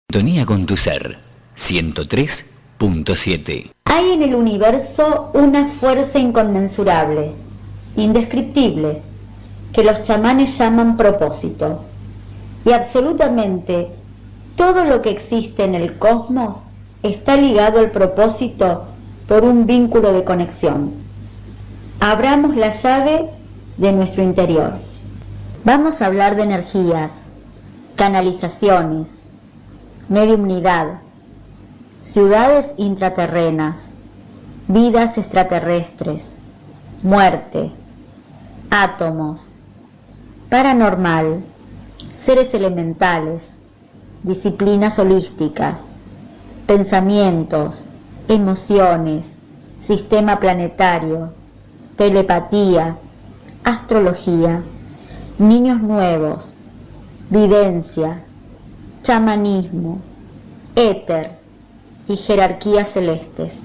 Sintonía con tu ser, 103.7. Hay en el universo una fuerza inconmensurable, indescriptible, que los chamanes llaman propósito. Y absolutamente todo lo que existe en el cosmos está ligado al propósito por un vínculo de conexión. Abramos la llave de nuestro interior. Vamos a hablar de energías, canalizaciones, mediumnidad, ciudades intraterrenas, vidas extraterrestres, muerte, átomos, paranormal, seres elementales, disciplinas holísticas, pensamientos, emociones, sistema planetario, telepatía, astrología, niños nuevos, vivencia, chamanismo, éter y jerarquías celestes.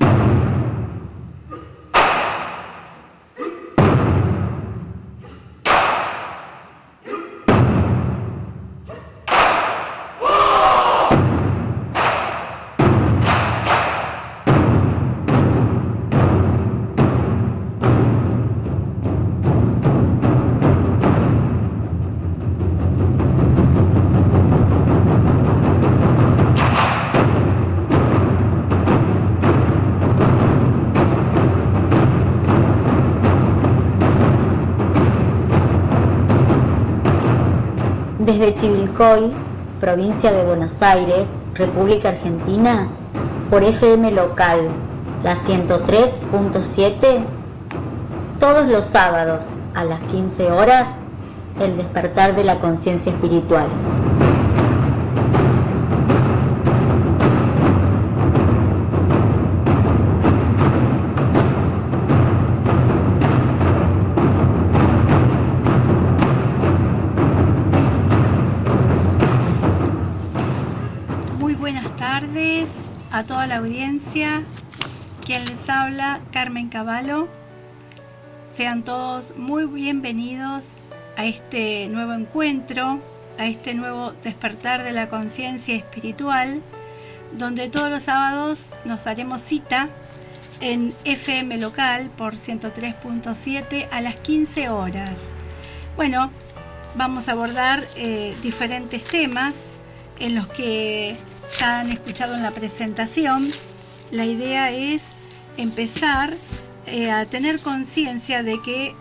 Desde Chivilcoy, provincia de Buenos Aires, República Argentina, por FM local, la 103.7, todos los sábados a las 15 horas, el despertar de la conciencia espiritual. A toda la audiencia, quien les habla, Carmen Cavallo. Sean todos muy bienvenidos a este nuevo encuentro, a este nuevo despertar de la conciencia espiritual, donde todos los sábados nos daremos cita en FM local por 103.7 a las 15 horas. Bueno, vamos a abordar diferentes temas en los que ya han escuchado en la presentación. La idea es empezar a tener conciencia de que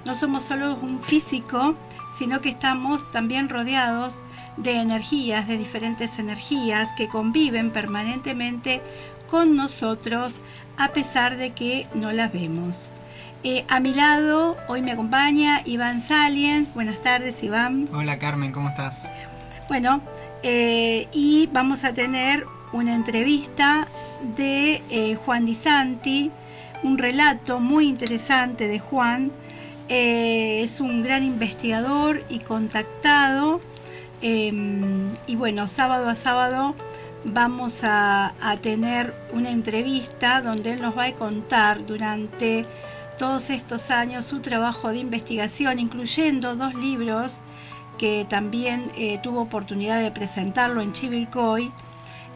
no somos solo un físico, sino que estamos también rodeados de energías, de diferentes energías que conviven permanentemente con nosotros a pesar de que no las vemos. A mi lado hoy me acompaña Iván Salien. Buenas tardes, Iván. Hola, Carmen, ¿cómo estás? Bueno, y vamos a tener una entrevista de Juan Di Santi, un relato muy interesante de Juan. Es un gran investigador y contactado, y bueno, sábado a sábado vamos a tener una entrevista donde él nos va a contar durante todos estos años su trabajo de investigación, incluyendo 2 libros que también tuvo oportunidad de presentarlo en Chivilcoy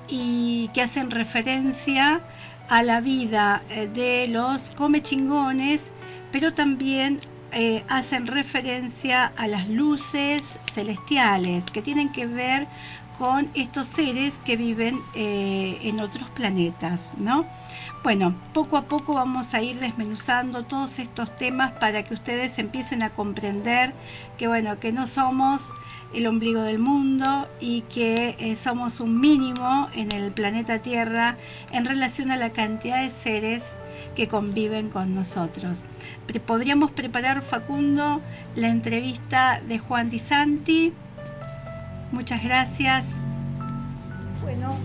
y que hacen referencia a la vida de los comechingones, pero también hacen referencia a las luces celestiales que tienen que ver con estos seres que viven en otros planetas, ¿no? Bueno, poco a poco vamos a ir desmenuzando todos estos temas para que ustedes empiecen a comprender que, bueno, que no somos el ombligo del mundo y que somos un mínimo en el planeta Tierra en relación a la cantidad de seres que conviven con nosotros. Podríamos preparar, Facundo, la entrevista de Juan Di Santi. Muchas gracias. Bueno,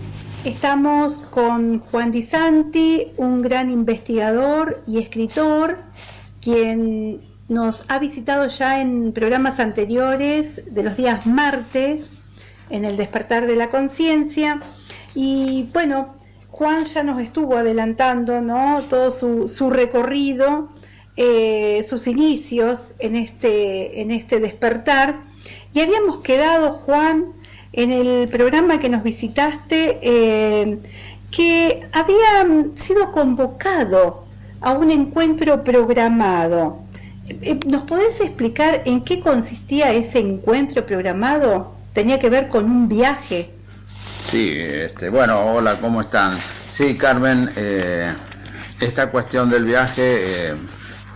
estamos con Juan Di Santi, un gran investigador y escritor, quien nos ha visitado ya en programas anteriores de los días martes, en el despertar de la conciencia. Y bueno, Juan ya nos estuvo adelantando, ¿no?, todo su recorrido, sus inicios en este despertar. Y habíamos quedado, Juan, en el programa que nos visitaste que había sido convocado a un encuentro programado. ¿Nos podés explicar en qué consistía ese encuentro programado? ¿Tenía que ver con un viaje? Sí, bueno, hola, ¿cómo están? Sí, Carmen, esta cuestión del viaje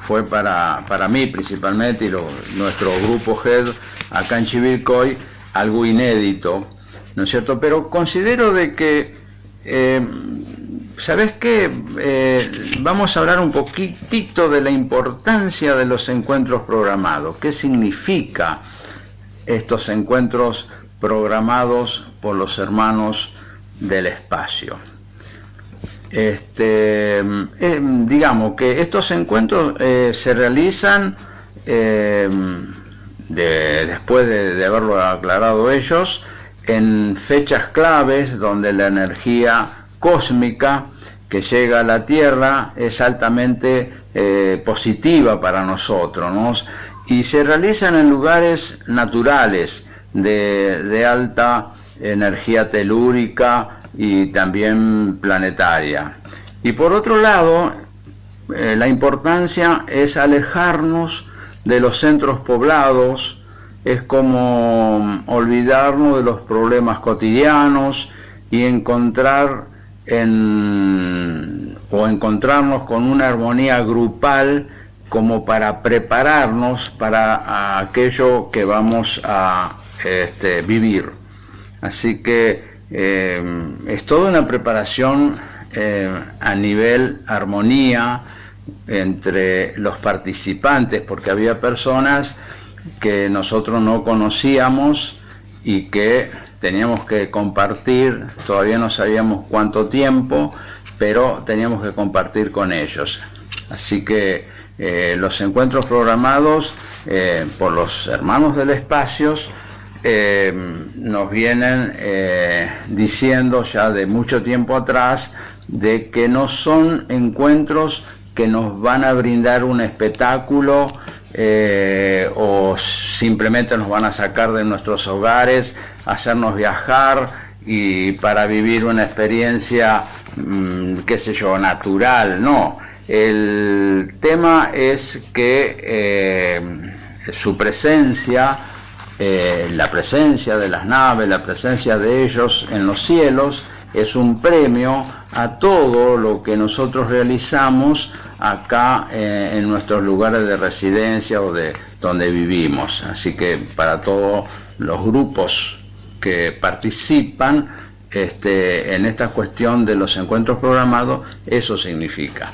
fue para mí principalmente y nuestro grupo GED acá en Chivilcoy algo inédito, ¿no es cierto? Pero considero de que, ¿sabes qué? Vamos a hablar un poquitito de la importancia de los encuentros programados. ¿Qué significa estos encuentros programados por los hermanos del espacio? Digamos que estos encuentros se realizan después de haberlo aclarado ellos en fechas claves donde la energía cósmica que llega a la Tierra es altamente positiva para nosotros, ¿no? Y se realizan en lugares naturales de alta energía telúrica y también planetaria. Y por otro lado, la importancia es alejarnos de los centros poblados, es como olvidarnos de los problemas cotidianos y encontrarnos con una armonía grupal como para prepararnos para aquello que vamos a vivir. Así que es toda una preparación a nivel armonía entre los participantes, porque había personas que nosotros no conocíamos y que teníamos que compartir, todavía no sabíamos cuánto tiempo, pero teníamos que compartir con ellos. Así que los encuentros programados por los hermanos del espacio nos vienen diciendo ya de mucho tiempo atrás de que no son encuentros que nos van a brindar un espectáculo o simplemente nos van a sacar de nuestros hogares, hacernos viajar y para vivir una experiencia, qué sé yo, natural. No, el tema es que su presencia, la presencia de las naves, la presencia de ellos en los cielos, es un premio a todo lo que nosotros realizamos acá en nuestros lugares de residencia o de donde vivimos. Así que para todos los grupos que participan en esta cuestión de los encuentros programados, eso significa.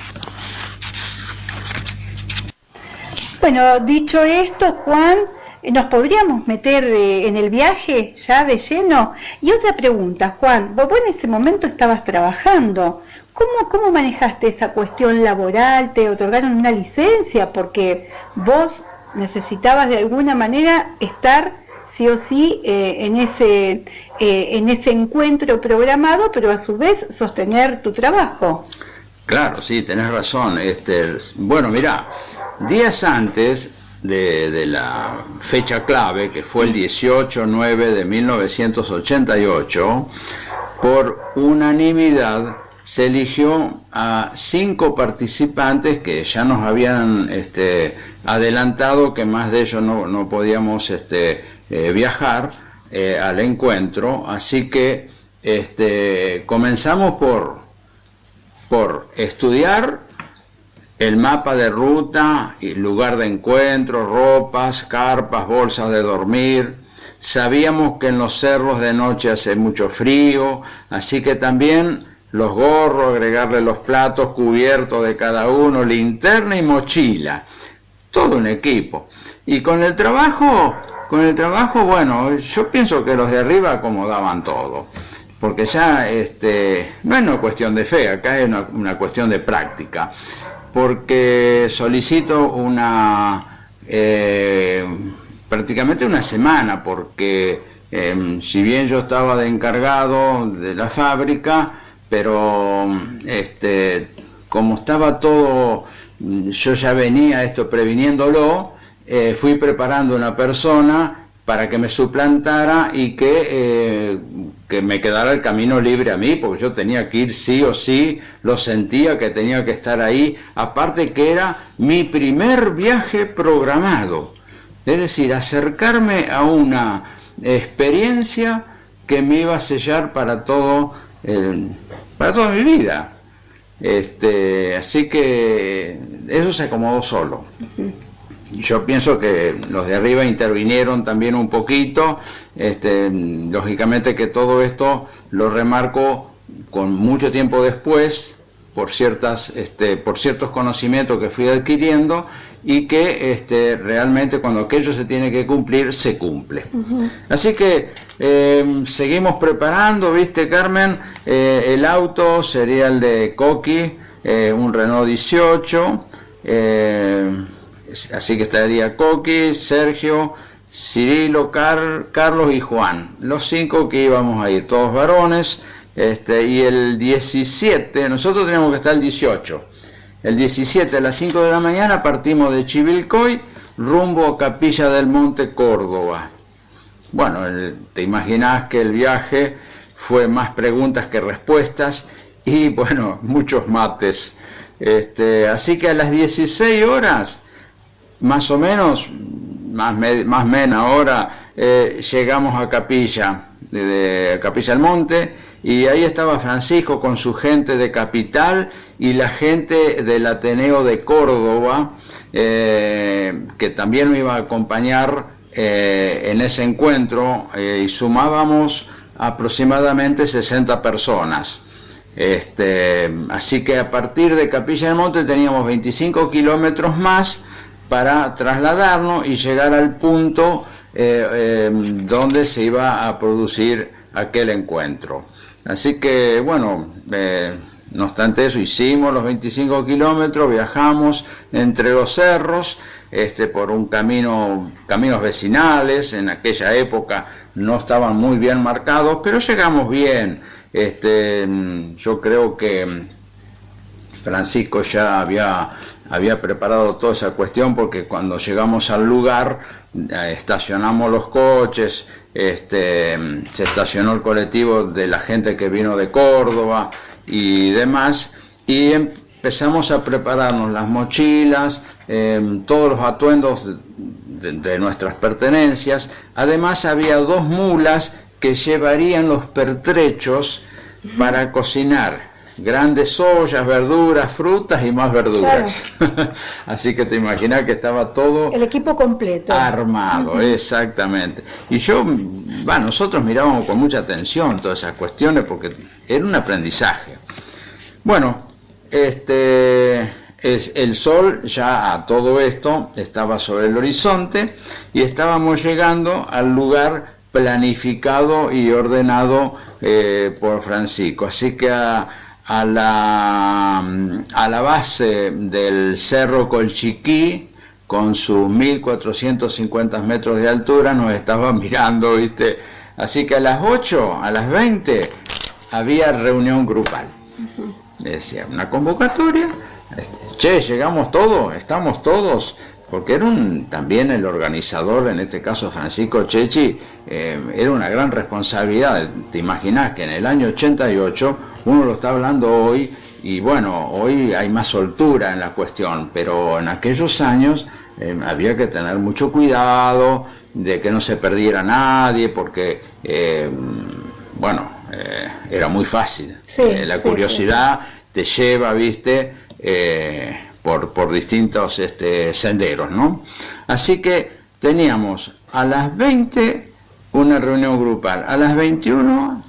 Bueno, dicho esto, Juan, ¿nos podríamos meter en el viaje ya de lleno? Y otra pregunta, Juan, vos en ese momento estabas trabajando. ¿Cómo manejaste esa cuestión laboral? ¿Te otorgaron una licencia? Porque vos necesitabas de alguna manera estar sí o sí en ese encuentro programado, pero a su vez sostener tu trabajo. Claro, sí, tenés razón. Bueno, mirá, días antes de la fecha clave, que fue el 18/9 de 1988, por unanimidad se eligió a 5 participantes que ya nos habían adelantado que más de ellos no podíamos viajar al encuentro, así que comenzamos por estudiar el mapa de ruta, y lugar de encuentro, ropas, carpas, bolsas de dormir. Sabíamos que en los cerros de noche hace mucho frío, así que también los gorros, agregarle los platos, cubiertos de cada uno, linterna y mochila, todo un equipo. Y con el trabajo, bueno, yo pienso que los de arriba acomodaban todo, porque ya no es una cuestión de fe, acá es una cuestión de práctica, porque solicito prácticamente una semana, porque si bien yo estaba de encargado de la fábrica, pero como estaba todo, yo ya venía previniéndolo, fui preparando una persona para que me suplantara y que me quedara el camino libre a mí, porque yo tenía que ir sí o sí, lo sentía que tenía que estar ahí, aparte que era mi primer viaje programado, es decir, acercarme a una experiencia que me iba a sellar para toda mi vida. Así que eso se acomodó solo. Yo pienso que los de arriba intervinieron también un poquito, lógicamente que todo esto lo remarco con mucho tiempo después, por ciertos conocimientos que fui adquiriendo, y que realmente cuando aquello se tiene que cumplir, se cumple. Así que seguimos preparando, ¿viste, Carmen? El auto sería el de Coqui, un Renault 18, así que estaría Coqui, Sergio, Cirilo, Carlos y Juan, los 5 que íbamos a ir, todos varones. Y el 17, nosotros teníamos que estar el 18. El 17 a las 5 de la mañana partimos de Chivilcoy rumbo a Capilla del Monte, Córdoba. Bueno, te imaginás que el viaje fue más preguntas que respuestas y bueno, muchos mates. Así que a las 16 horas, más o menos, más menos hora, llegamos a Capilla, de Capilla del Monte, y ahí estaba Francisco con su gente de Capital y la gente del Ateneo de Córdoba, que también me iba a acompañar en ese encuentro, y sumábamos aproximadamente 60 personas. Así que a partir de Capilla del Monte teníamos 25 kilómetros más para trasladarnos y llegar al punto donde se iba a producir aquel encuentro. Así que bueno, no obstante eso, hicimos los 25 kilómetros, viajamos entre los cerros, por un caminos vecinales. En aquella época no estaban muy bien marcados, pero llegamos bien. Yo creo que Francisco ya había preparado toda esa cuestión, porque cuando llegamos al lugar estacionamos los coches, se estacionó el colectivo de la gente que vino de Córdoba y demás, y empezamos a prepararnos las mochilas, todos los atuendos de nuestras pertenencias. Además había 2 mulas que llevarían los pertrechos para cocinar. Grandes ollas, verduras, frutas y más verduras. Claro. Así que te imaginas que estaba todo... El equipo completo. Armado, exactamente. Y nosotros mirábamos con mucha atención todas esas cuestiones porque era un aprendizaje. Bueno, el sol ya a todo esto estaba sobre el horizonte y estábamos llegando al lugar planificado y ordenado por Francisco. Así que a la base del Cerro Colchiquí, con sus 1450 metros de altura, nos estaban mirando, ¿viste? Así que a las 8, a las 20, había reunión grupal. Decía, una convocatoria, llegamos todos, estamos todos, porque era también el organizador, en este caso Francisco Chechi, era una gran responsabilidad. Te imaginás que en el año 88, uno lo está hablando hoy, y bueno, hoy hay más soltura en la cuestión, pero en aquellos años había que tener mucho cuidado de que no se perdiera nadie, porque, era muy fácil. Sí, la curiosidad te lleva, ¿viste?, por distintos senderos, ¿no? Así que teníamos a las 20 una reunión grupal, a las 21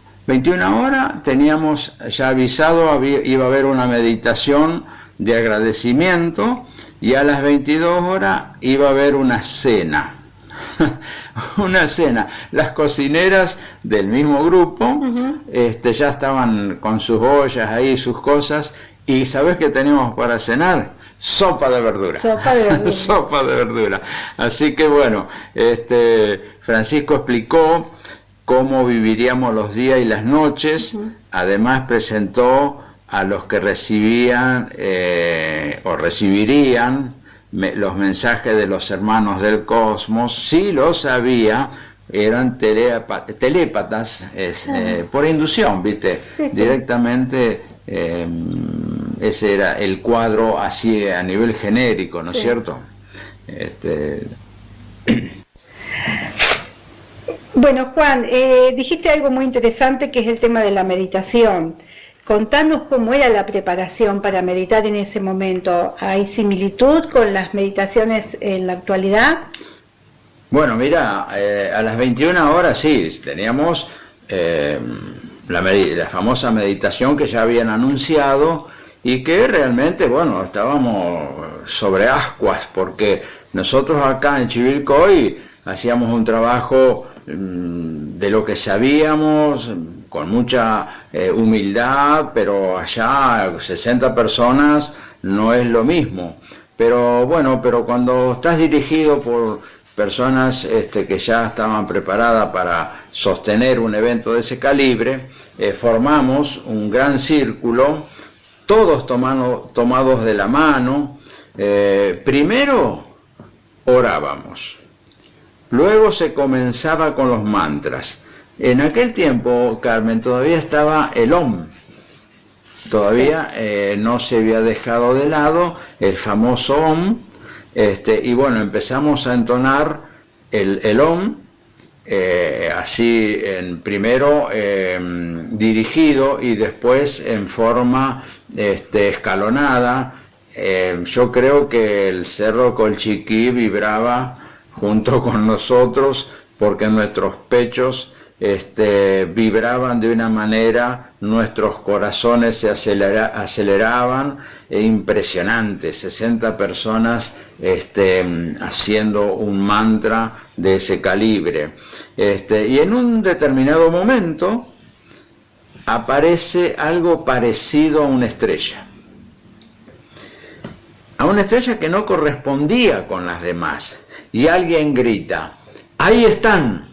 horas teníamos ya avisado, iba a haber una meditación de agradecimiento, y a las 22 horas iba a haber una cena. Una cena. Las cocineras del mismo grupo ya estaban con sus ollas ahí, sus cosas. ¿Y sabés qué teníamos para cenar? Sopa de verdura. Sopa de verdura. Sopa de verdura. Así que bueno, Francisco explicó cómo viviríamos los días y las noches. Además presentó a los que recibían o recibirían los mensajes de los hermanos del cosmos, sí los había, eran telépatas, por inducción, ¿viste? Sí, sí. Directamente, ese era el cuadro así a nivel genérico, ¿no es cierto? Bueno, Juan, dijiste algo muy interesante que es el tema de la meditación. Contanos cómo era la preparación para meditar en ese momento. ¿Hay similitud con las meditaciones en la actualidad? Bueno, mira, a las 21 horas sí, teníamos la famosa meditación que ya habían anunciado y que realmente, bueno, estábamos sobre ascuas porque nosotros acá en Chivilcoy hacíamos un trabajo de lo que sabíamos, con mucha humildad, pero allá 60 personas no es lo mismo. Pero bueno, pero cuando estás dirigido por personas que ya estaban preparadas para sostener un evento de ese calibre, formamos un gran círculo, todos tomados de la mano. Primero orábamos, luego se comenzaba con los mantras. En aquel tiempo, Carmen, todavía estaba el Om, todavía no se había dejado de lado el famoso Om, y bueno, empezamos a entonar el Om, así primero dirigido y después en forma escalonada. Yo creo que el Cerro Colchiquí vibraba junto con nosotros porque nuestros pechos vibraban de una manera, nuestros corazones se aceleraban, impresionante, 60 personas haciendo un mantra de ese calibre. Y en un determinado momento aparece algo parecido a una estrella que no correspondía con las demás, y alguien grita: ¡ahí están!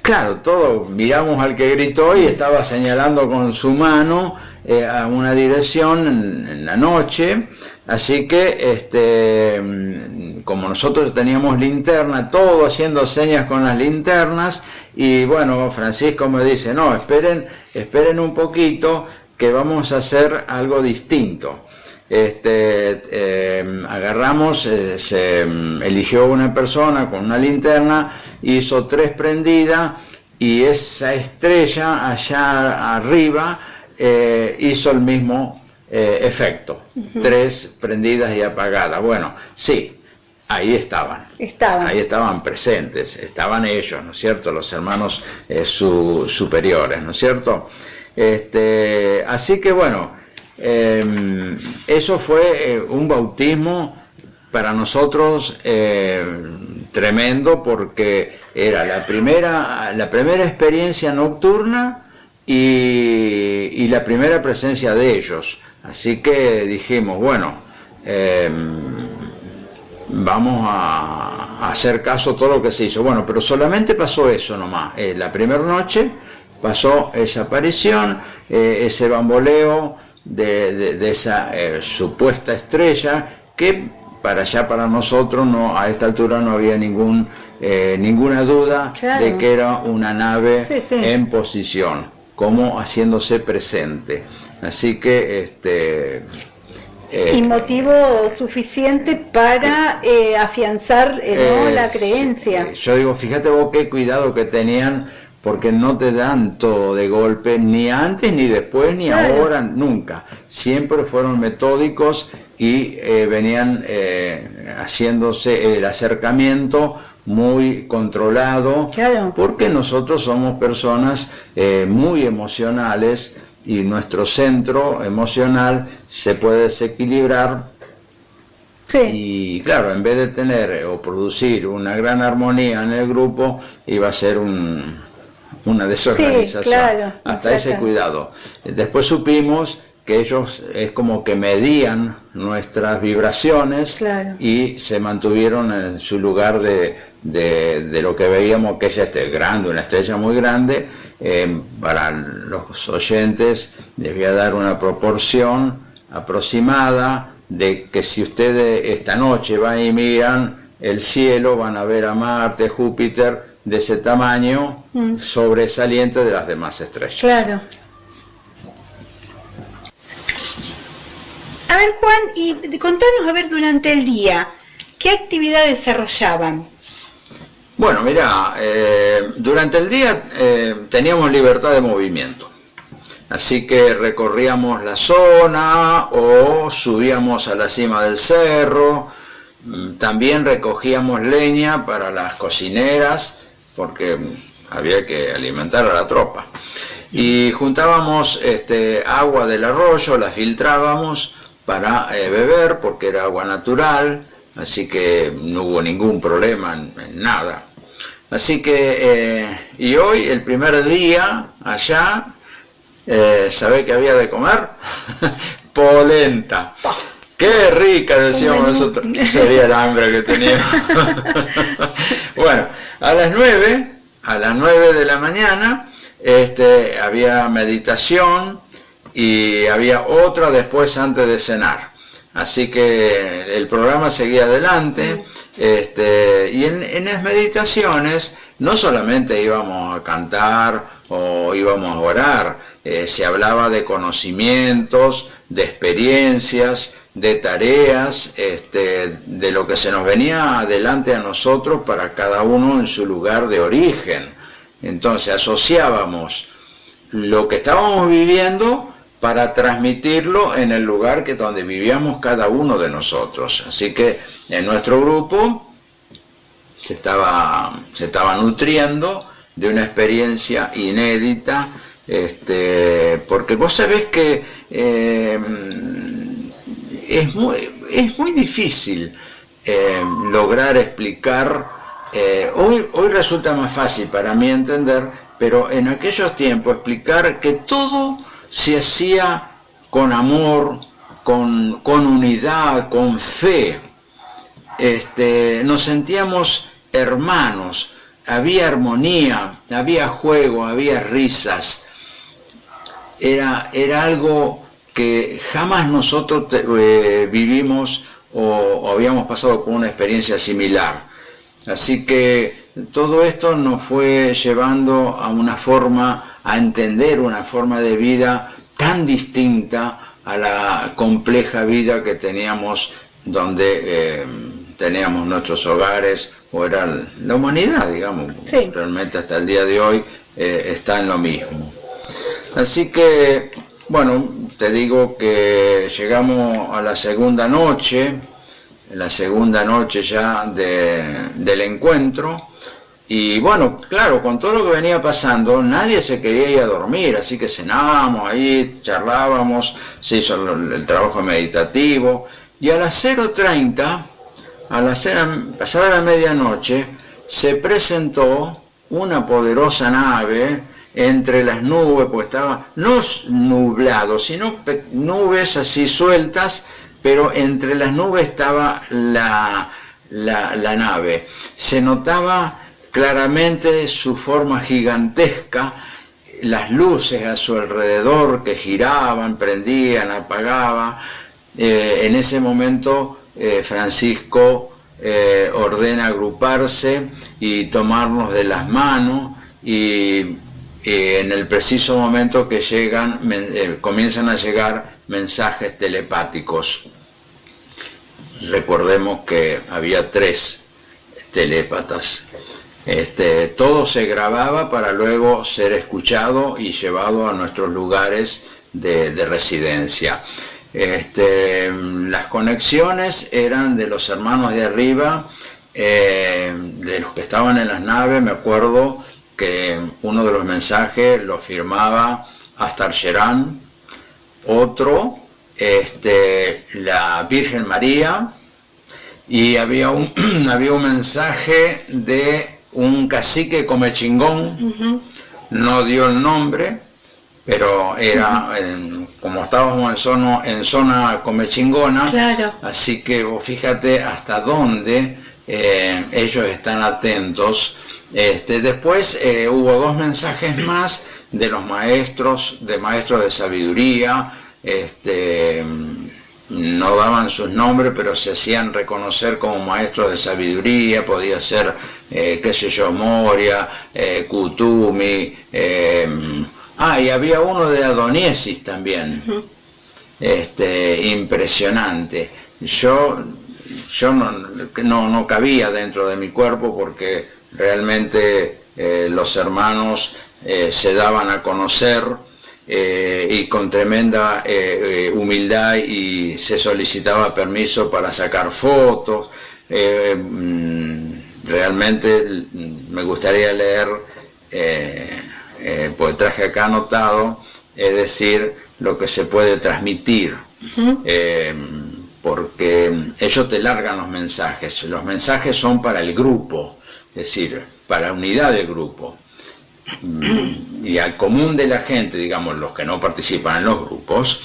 Claro, todos miramos al que gritó y estaba señalando con su mano a una dirección en la noche, así que como nosotros teníamos linterna, todo haciendo señas con las linternas, y bueno, Francisco me dice: no, esperen un poquito que vamos a hacer algo distinto. Agarramos, se eligió una persona con una linterna, hizo 3 prendidas y esa estrella allá arriba hizo el mismo efecto, 3 prendidas y apagadas. Bueno, sí, ahí estaban presentes, estaban ellos, ¿no es cierto?, los hermanos superiores, ¿no es cierto? Así que bueno, eso fue un bautismo para nosotros tremendo, porque era la primera experiencia nocturna y la primera presencia de ellos. Así que dijimos, bueno, vamos a hacer caso a todo lo que se hizo. Bueno, pero solamente pasó eso nomás. La primera noche pasó esa aparición, ese bamboleo de esa supuesta estrella, que para nosotros a esta altura no había ninguna duda, claro, de que era una nave en posición, como haciéndose presente. Así que y motivo suficiente para afianzar la creencia. Yo digo, fíjate vos qué cuidado que tenían, porque no te dan todo de golpe, ni antes, ni después, ni ahora, nunca. Siempre fueron metódicos y venían haciéndose el acercamiento muy controlado, porque nosotros somos personas muy emocionales, y nuestro centro emocional se puede desequilibrar. Y claro, en vez de tener o producir una gran armonía en el grupo, iba a ser una desorganización. Hasta ese cuidado. Después supimos que ellos es como que medían nuestras vibraciones, y se mantuvieron en su lugar de lo que veíamos, que es una estrella muy grande. Para los oyentes les voy a dar una proporción aproximada. de que si ustedes esta noche van y miran el cielo, van a ver a Marte, Júpiter, de ese tamaño, sobresaliente de las demás estrellas. Claro. A ver, Juan, y contanos, a ver, durante el día, ¿qué actividad desarrollaban? Bueno, mira, durante el día teníamos libertad de movimiento, así que recorríamos la zona o subíamos a la cima del cerro. También recogíamos leña para las cocineras, porque había que alimentar a la tropa. Y juntábamos agua del arroyo, la filtrábamos para beber, porque era agua natural, así que no hubo ningún problema en nada. Así que, y hoy, el primer día allá, ¿sabés qué había de comer? Polenta. ¡Qué rica!, decíamos nosotros. Sería el hambre que teníamos. Bueno, a las 9 de la mañana, había meditación y había otra después antes de cenar. Así que el programa seguía adelante, y en las meditaciones no solamente íbamos a cantar o íbamos a orar, se hablaba de conocimientos, de experiencias, de tareas, de lo que se nos venía adelante a nosotros para cada uno en su lugar de origen. Entonces asociábamos lo que estábamos viviendo para transmitirlo en el lugar donde vivíamos cada uno de nosotros. Así que en nuestro grupo se estaba nutriendo de una experiencia inédita, porque vos sabés que es muy difícil lograr explicar. Hoy resulta más fácil para mí entender, pero en aquellos tiempos explicar que todo se hacía con amor, con unidad, con fe. Nos sentíamos hermanos, había armonía, había juego, había risas. Era algo que jamás nosotros vivimos o habíamos pasado por una experiencia similar. Así que todo esto nos fue llevando a entender una forma de vida tan distinta a la compleja vida que teníamos donde teníamos nuestros hogares, o era la humanidad, digamos. Sí. Realmente hasta el día de hoy está en lo mismo. Así que, bueno, te digo que llegamos a la segunda noche ya del encuentro, y bueno, claro, con todo lo que venía pasando, nadie se quería ir a dormir, así que cenábamos ahí, charlábamos, se hizo el trabajo meditativo, y a las 0:30, pasada la medianoche, se presentó una poderosa nave entre las nubes, pues estaba no nublado, sino nubes así sueltas, pero entre las nubes estaba la nave. Se notaba claramente su forma gigantesca, las luces a su alrededor que giraban, prendían, apagaban. En ese momento Francisco ordena agruparse y tomarnos de las manos, y en el preciso momento que comienzan a llegar mensajes telepáticos. Recordemos que había 3 telépatas. Todo se grababa para luego ser escuchado y llevado a nuestros lugares de residencia. Las conexiones eran de los hermanos de arriba, de los que estaban en las naves. Me acuerdo que uno de los mensajes lo firmaba Astar Sherán, otro la Virgen María, y había un mensaje de un cacique comechingón. No dio el nombre, pero era, como estábamos en zona comechingona, claro. Así que vos fíjate hasta dónde ellos están atentos. Después hubo 2 mensajes más de los maestros de sabiduría, no daban sus nombres, pero se hacían reconocer como maestros de sabiduría. Podía ser, qué sé yo, Moria, Kutumi, y había uno de Adoniesis también, impresionante. Yo no cabía dentro de mi cuerpo, porque realmente los hermanos se daban a conocer, y con tremenda humildad, y se solicitaba permiso para sacar fotos. Realmente me gustaría leer, pues traje acá anotado, es decir, lo que se puede transmitir, porque ellos te largan los mensajes son para el grupo, es decir, para la unidad del grupo. Y al común de la gente, digamos, los que no participan en los grupos,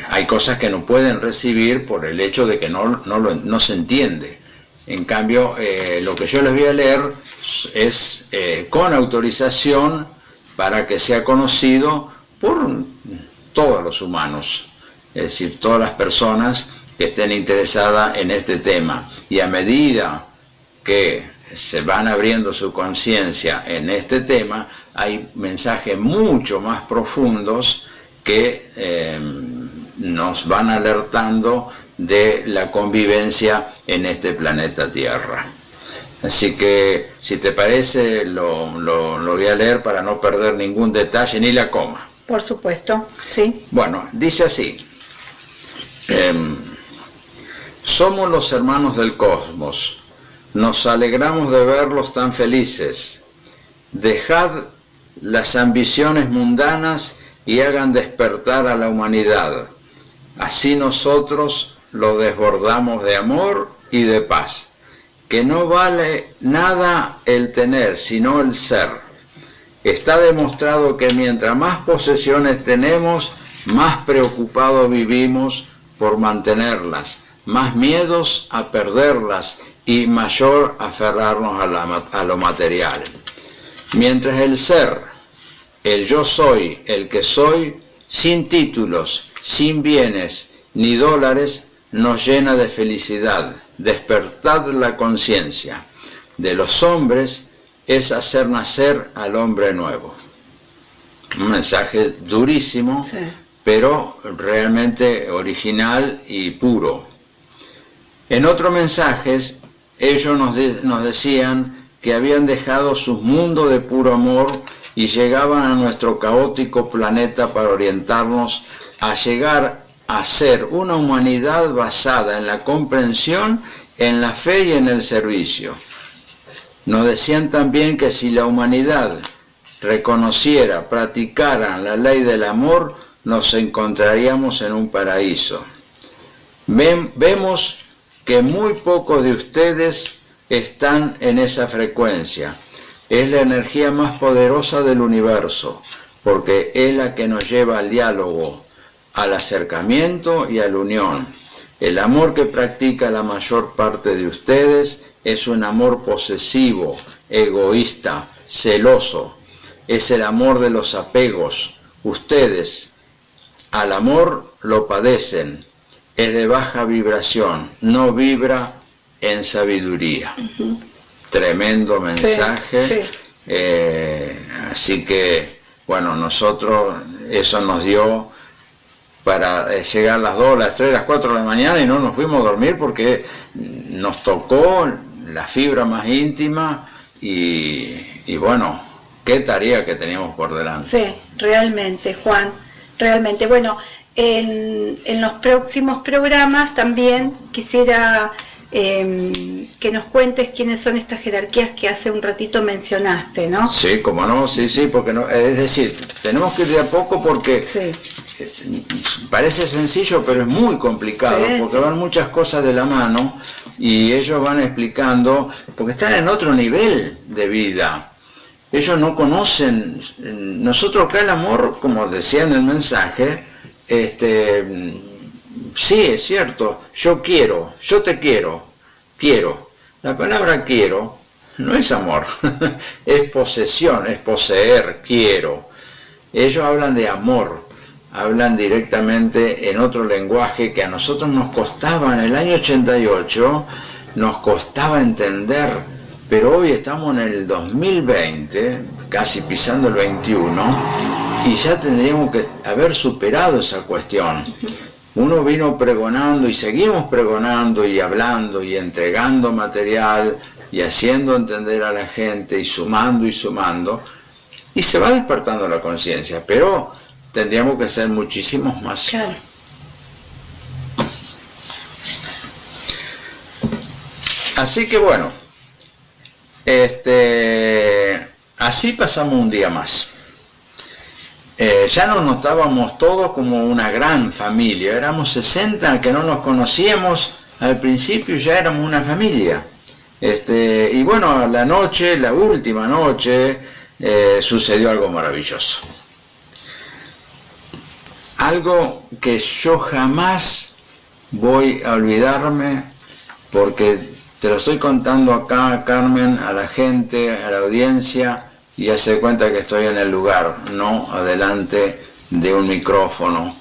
hay cosas que no pueden recibir por el hecho de que no se entiende. En cambio, lo que yo les voy a leer es con autorización, para que sea conocido por todos los humanos, es decir, todas las personas que estén interesadas en este tema. Y a medida que se van abriendo su conciencia en este tema, hay mensajes mucho más profundos que nos van alertando de la convivencia en este planeta Tierra. Así que, si te parece, lo voy a leer para no perder ningún detalle, ni la coma. Por supuesto, sí. Bueno, dice así: somos los hermanos del cosmos. Nos alegramos de verlos tan felices. Dejad las ambiciones mundanas y hagan despertar a la humanidad. Así nosotros lo desbordamos de amor y de paz. Que no vale nada el tener, sino el ser. Está demostrado que mientras más posesiones tenemos, más preocupados vivimos por mantenerlas, más miedos a perderlas y mayor aferrarnos a lo material. Mientras el ser, el yo soy, el que soy, sin títulos, sin bienes ni dólares, nos llena de felicidad. Despertad la conciencia de los hombres es hacer nacer al hombre nuevo. Un mensaje durísimo, sí, pero realmente original y puro. En otros mensajes, ellos nos decían que habían dejado sus mundos de puro amor y llegaban a nuestro caótico planeta para orientarnos a llegar a ser una humanidad basada en la comprensión, en la fe y en el servicio. Nos decían también que si la humanidad reconociera, practicara la ley del amor, nos encontraríamos en un paraíso. Vemos que muy pocos de ustedes están en esa frecuencia. Es la energía más poderosa del universo, porque es la que nos lleva al diálogo, al acercamiento y a la unión. El amor que practica la mayor parte de ustedes es un amor posesivo, egoísta, celoso. Es el amor de los apegos. Ustedes al amor lo padecen. Es de baja vibración, no vibra en sabiduría. Tremendo mensaje. Sí, sí. Así que, bueno, nosotros eso nos dio para llegar a las 2, las 3, las 4 de la mañana y no nos fuimos a dormir porque nos tocó la fibra más íntima y bueno, qué tarea que teníamos por delante. Sí, realmente, Juan, realmente. Bueno, en los próximos programas también quisiera que nos cuentes quiénes son estas jerarquías que hace un ratito mencionaste, ¿no? Sí, cómo no, sí, porque no, es decir, tenemos que ir de a poco porque sí, parece sencillo, pero es muy complicado, sí, porque sí, van muchas cosas de la mano y ellos van explicando, porque están en otro nivel de vida. Ellos no conocen, nosotros acá el amor, como decía en el mensaje, sí, es cierto, yo quiero, yo te quiero. La palabra quiero no es amor, es posesión, es poseer, quiero. Ellos hablan de amor, hablan directamente en otro lenguaje que a nosotros nos costaba en el año 88, nos costaba entender, pero hoy estamos en el 2020, casi pisando el 21, y ya tendríamos que haber superado esa cuestión. Uno vino pregonando y seguimos pregonando y hablando y entregando material y haciendo entender a la gente y sumando, y se va despertando la conciencia, pero tendríamos que ser muchísimos más. Claro. Así que bueno, así pasamos un día más. Ya nos notábamos todos como una gran familia, éramos 60 que no nos conocíamos, al principio ya éramos una familia. Y bueno, la última noche, sucedió algo maravilloso. Algo que yo jamás voy a olvidarme, porque te lo estoy contando acá, Carmen, a la gente, a la audiencia, y ya se cuenta que estoy en el lugar, no adelante de un micrófono.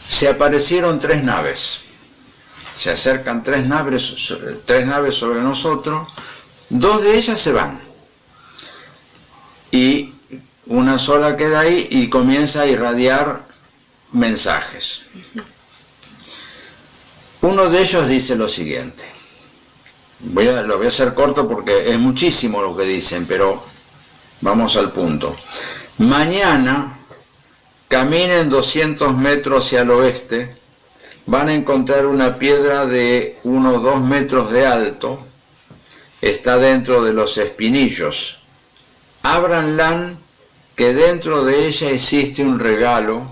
Se aparecieron 3 naves. Se acercan 3 naves sobre nosotros, 2 de ellas se van. Y una sola queda ahí y comienza a irradiar mensajes. Uno de ellos dice lo siguiente. Lo voy a hacer corto porque es muchísimo lo que dicen, pero vamos al punto. Mañana caminen 200 metros hacia el oeste, van a encontrar una piedra de unos 2 metros de alto, está dentro de los espinillos. Ábranla, que dentro de ella existe un regalo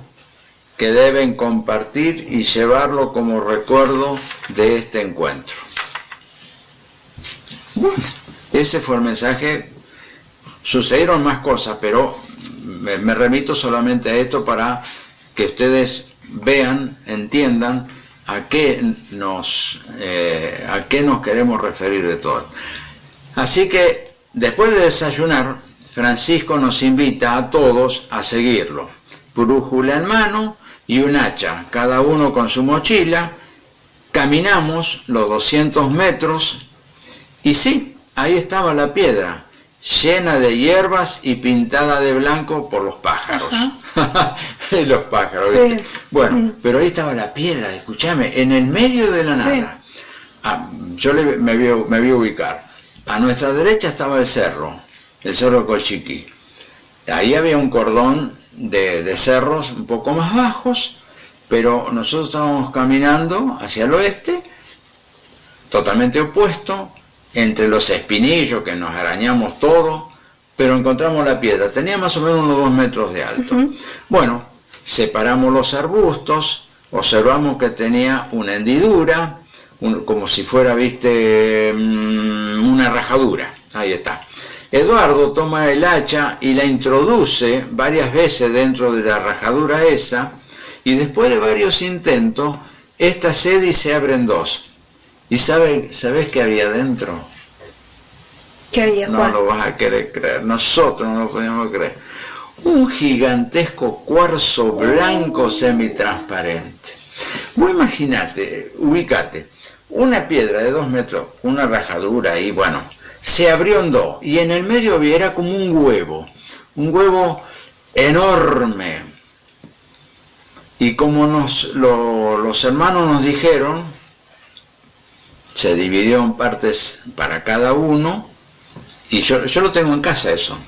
que deben compartir y llevarlo como recuerdo de este encuentro. Bueno, ese fue el mensaje. Sucedieron más cosas, pero me remito solamente a esto para que ustedes vean, entiendan a qué nos queremos referir de todo. Así que después de desayunar, Francisco nos invita a todos a seguirlo. Brújula en mano y un hacha, cada uno con su mochila. Caminamos los 200 metros y sí, ahí estaba la piedra, llena de hierbas y pintada de blanco por los pájaros. Los pájaros, sí. ¿viste? Bueno, pero ahí estaba la piedra, escúchame, en el medio de la nada. Sí. Yo me voy a ubicar. A nuestra derecha estaba el cerro Colchiquí. Ahí había un cordón de cerros un poco más bajos, pero nosotros estábamos caminando hacia el oeste, totalmente opuesto, entre los espinillos que nos arañamos todo, pero encontramos la piedra, tenía más o menos unos 2 metros de alto. Bueno, separamos los arbustos, observamos que tenía una hendidura, como si fuera, viste, una rajadura, ahí está. Eduardo toma el hacha y la introduce varias veces dentro de la rajadura esa, y después de varios intentos, esta cede y se abre en 2. ¿Y sabes qué había dentro? ¿Qué había? No lo vas a querer creer, nosotros no lo podíamos creer. Un gigantesco cuarzo blanco semitransparente. Vos imaginate, ubicate, una piedra de 2 metros, una rajadura ahí, bueno, se abrió en 2, y en el medio era como un huevo enorme. Y como los hermanos nos dijeron, se dividió en partes para cada uno, y yo lo tengo en casa eso.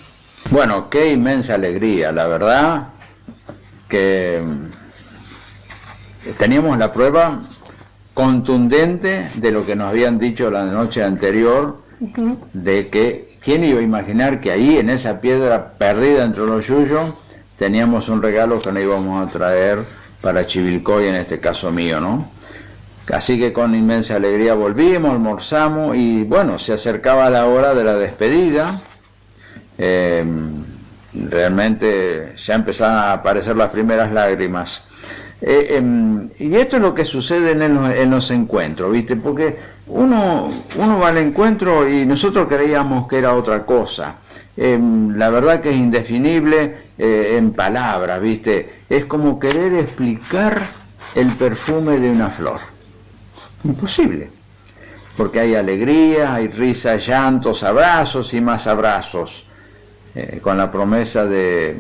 Bueno, qué inmensa alegría, la verdad, que teníamos la prueba contundente de lo que nos habían dicho la noche anterior, de que, ¿quién iba a imaginar que ahí, en esa piedra perdida entre los yuyos, teníamos un regalo que nos íbamos a traer para Chivilcoy, en este caso mío, ¿no? Así que con inmensa alegría volvimos, almorzamos y bueno, se acercaba la hora de la despedida. Realmente ya empezaron a aparecer las primeras lágrimas. Y esto es lo que sucede en los encuentros, ¿viste? Porque uno va al encuentro y nosotros creíamos que era otra cosa. La verdad que es indefinible en palabras, ¿viste? Es como querer explicar el perfume de una flor. Imposible. Porque hay alegría, hay risa, llantos, abrazos y más abrazos, con la promesa de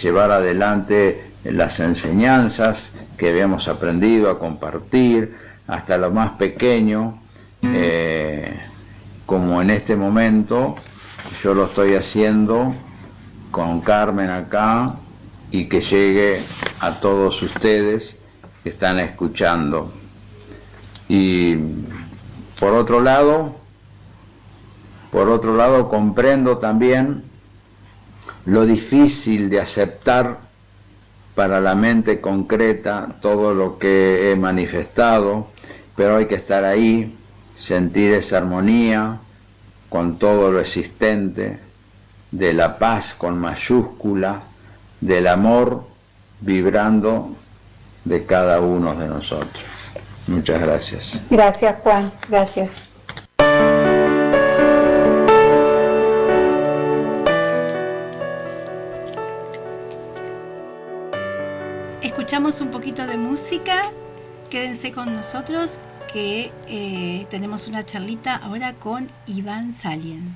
llevar adelante las enseñanzas que habíamos aprendido a compartir hasta lo más pequeño, como en este momento yo lo estoy haciendo con Carmen acá, y que llegue a todos ustedes que están escuchando. Y por otro lado comprendo también lo difícil de aceptar para la mente concreta todo lo que he manifestado, pero hay que estar ahí, sentir esa armonía con todo lo existente, de la paz con mayúscula, del amor vibrando de cada uno de nosotros. Muchas gracias. Gracias, Juan. Gracias. Escuchamos un poquito de música. Quédense con nosotros que tenemos una charlita ahora con Iván Salien.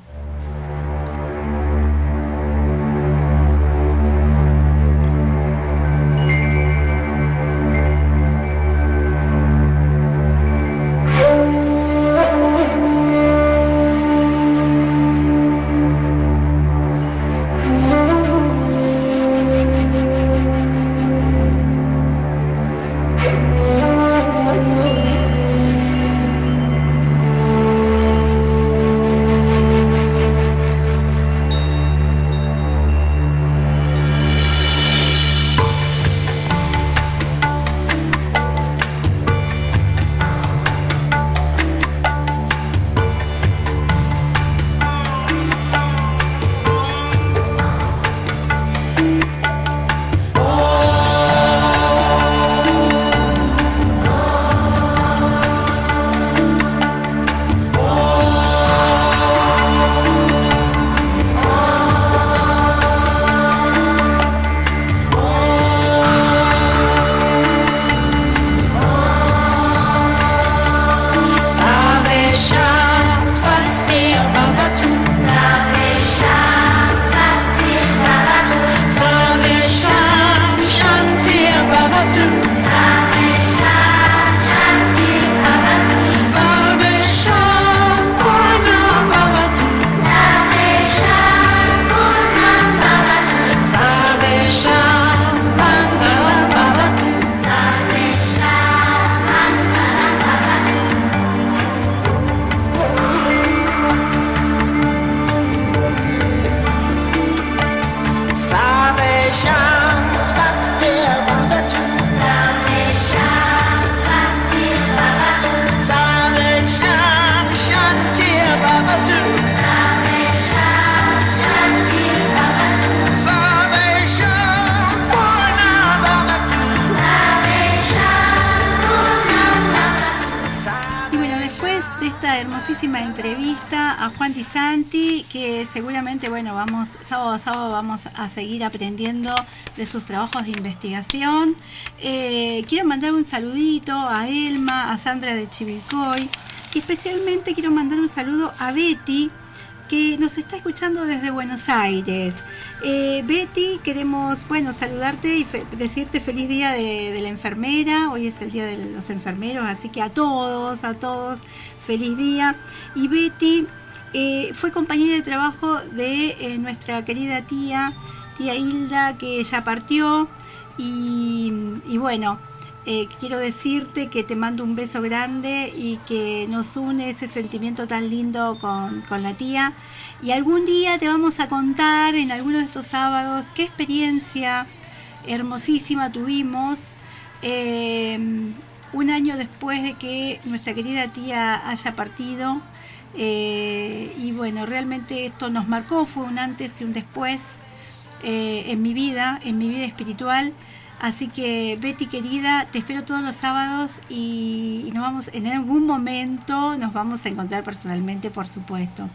Hermosísima entrevista a Juan Di Santi, que seguramente, bueno, sábado a sábado vamos a seguir aprendiendo de sus trabajos de investigación. Quiero mandar un saludito a Elma, a Sandra de Chivilcoy, y especialmente quiero mandar un saludo a Betty, que nos está escuchando desde Buenos Aires. Betty, queremos, bueno, saludarte y decirte feliz día de la enfermera. Hoy es el día de los enfermeros, así que a todos, feliz día. Y Betty fue compañera de trabajo de nuestra querida tía Hilda, que ya partió. Y bueno, quiero decirte que te mando un beso grande y que nos une ese sentimiento tan lindo con la tía. Y algún día te vamos a contar en alguno de estos sábados qué experiencia hermosísima tuvimos un año después de que nuestra querida tía haya partido. Y bueno, realmente esto nos marcó, fue un antes y un después en mi vida espiritual. Así que Betty querida, te espero todos los sábados y nos vamos, en algún momento nos vamos a encontrar personalmente, por supuesto.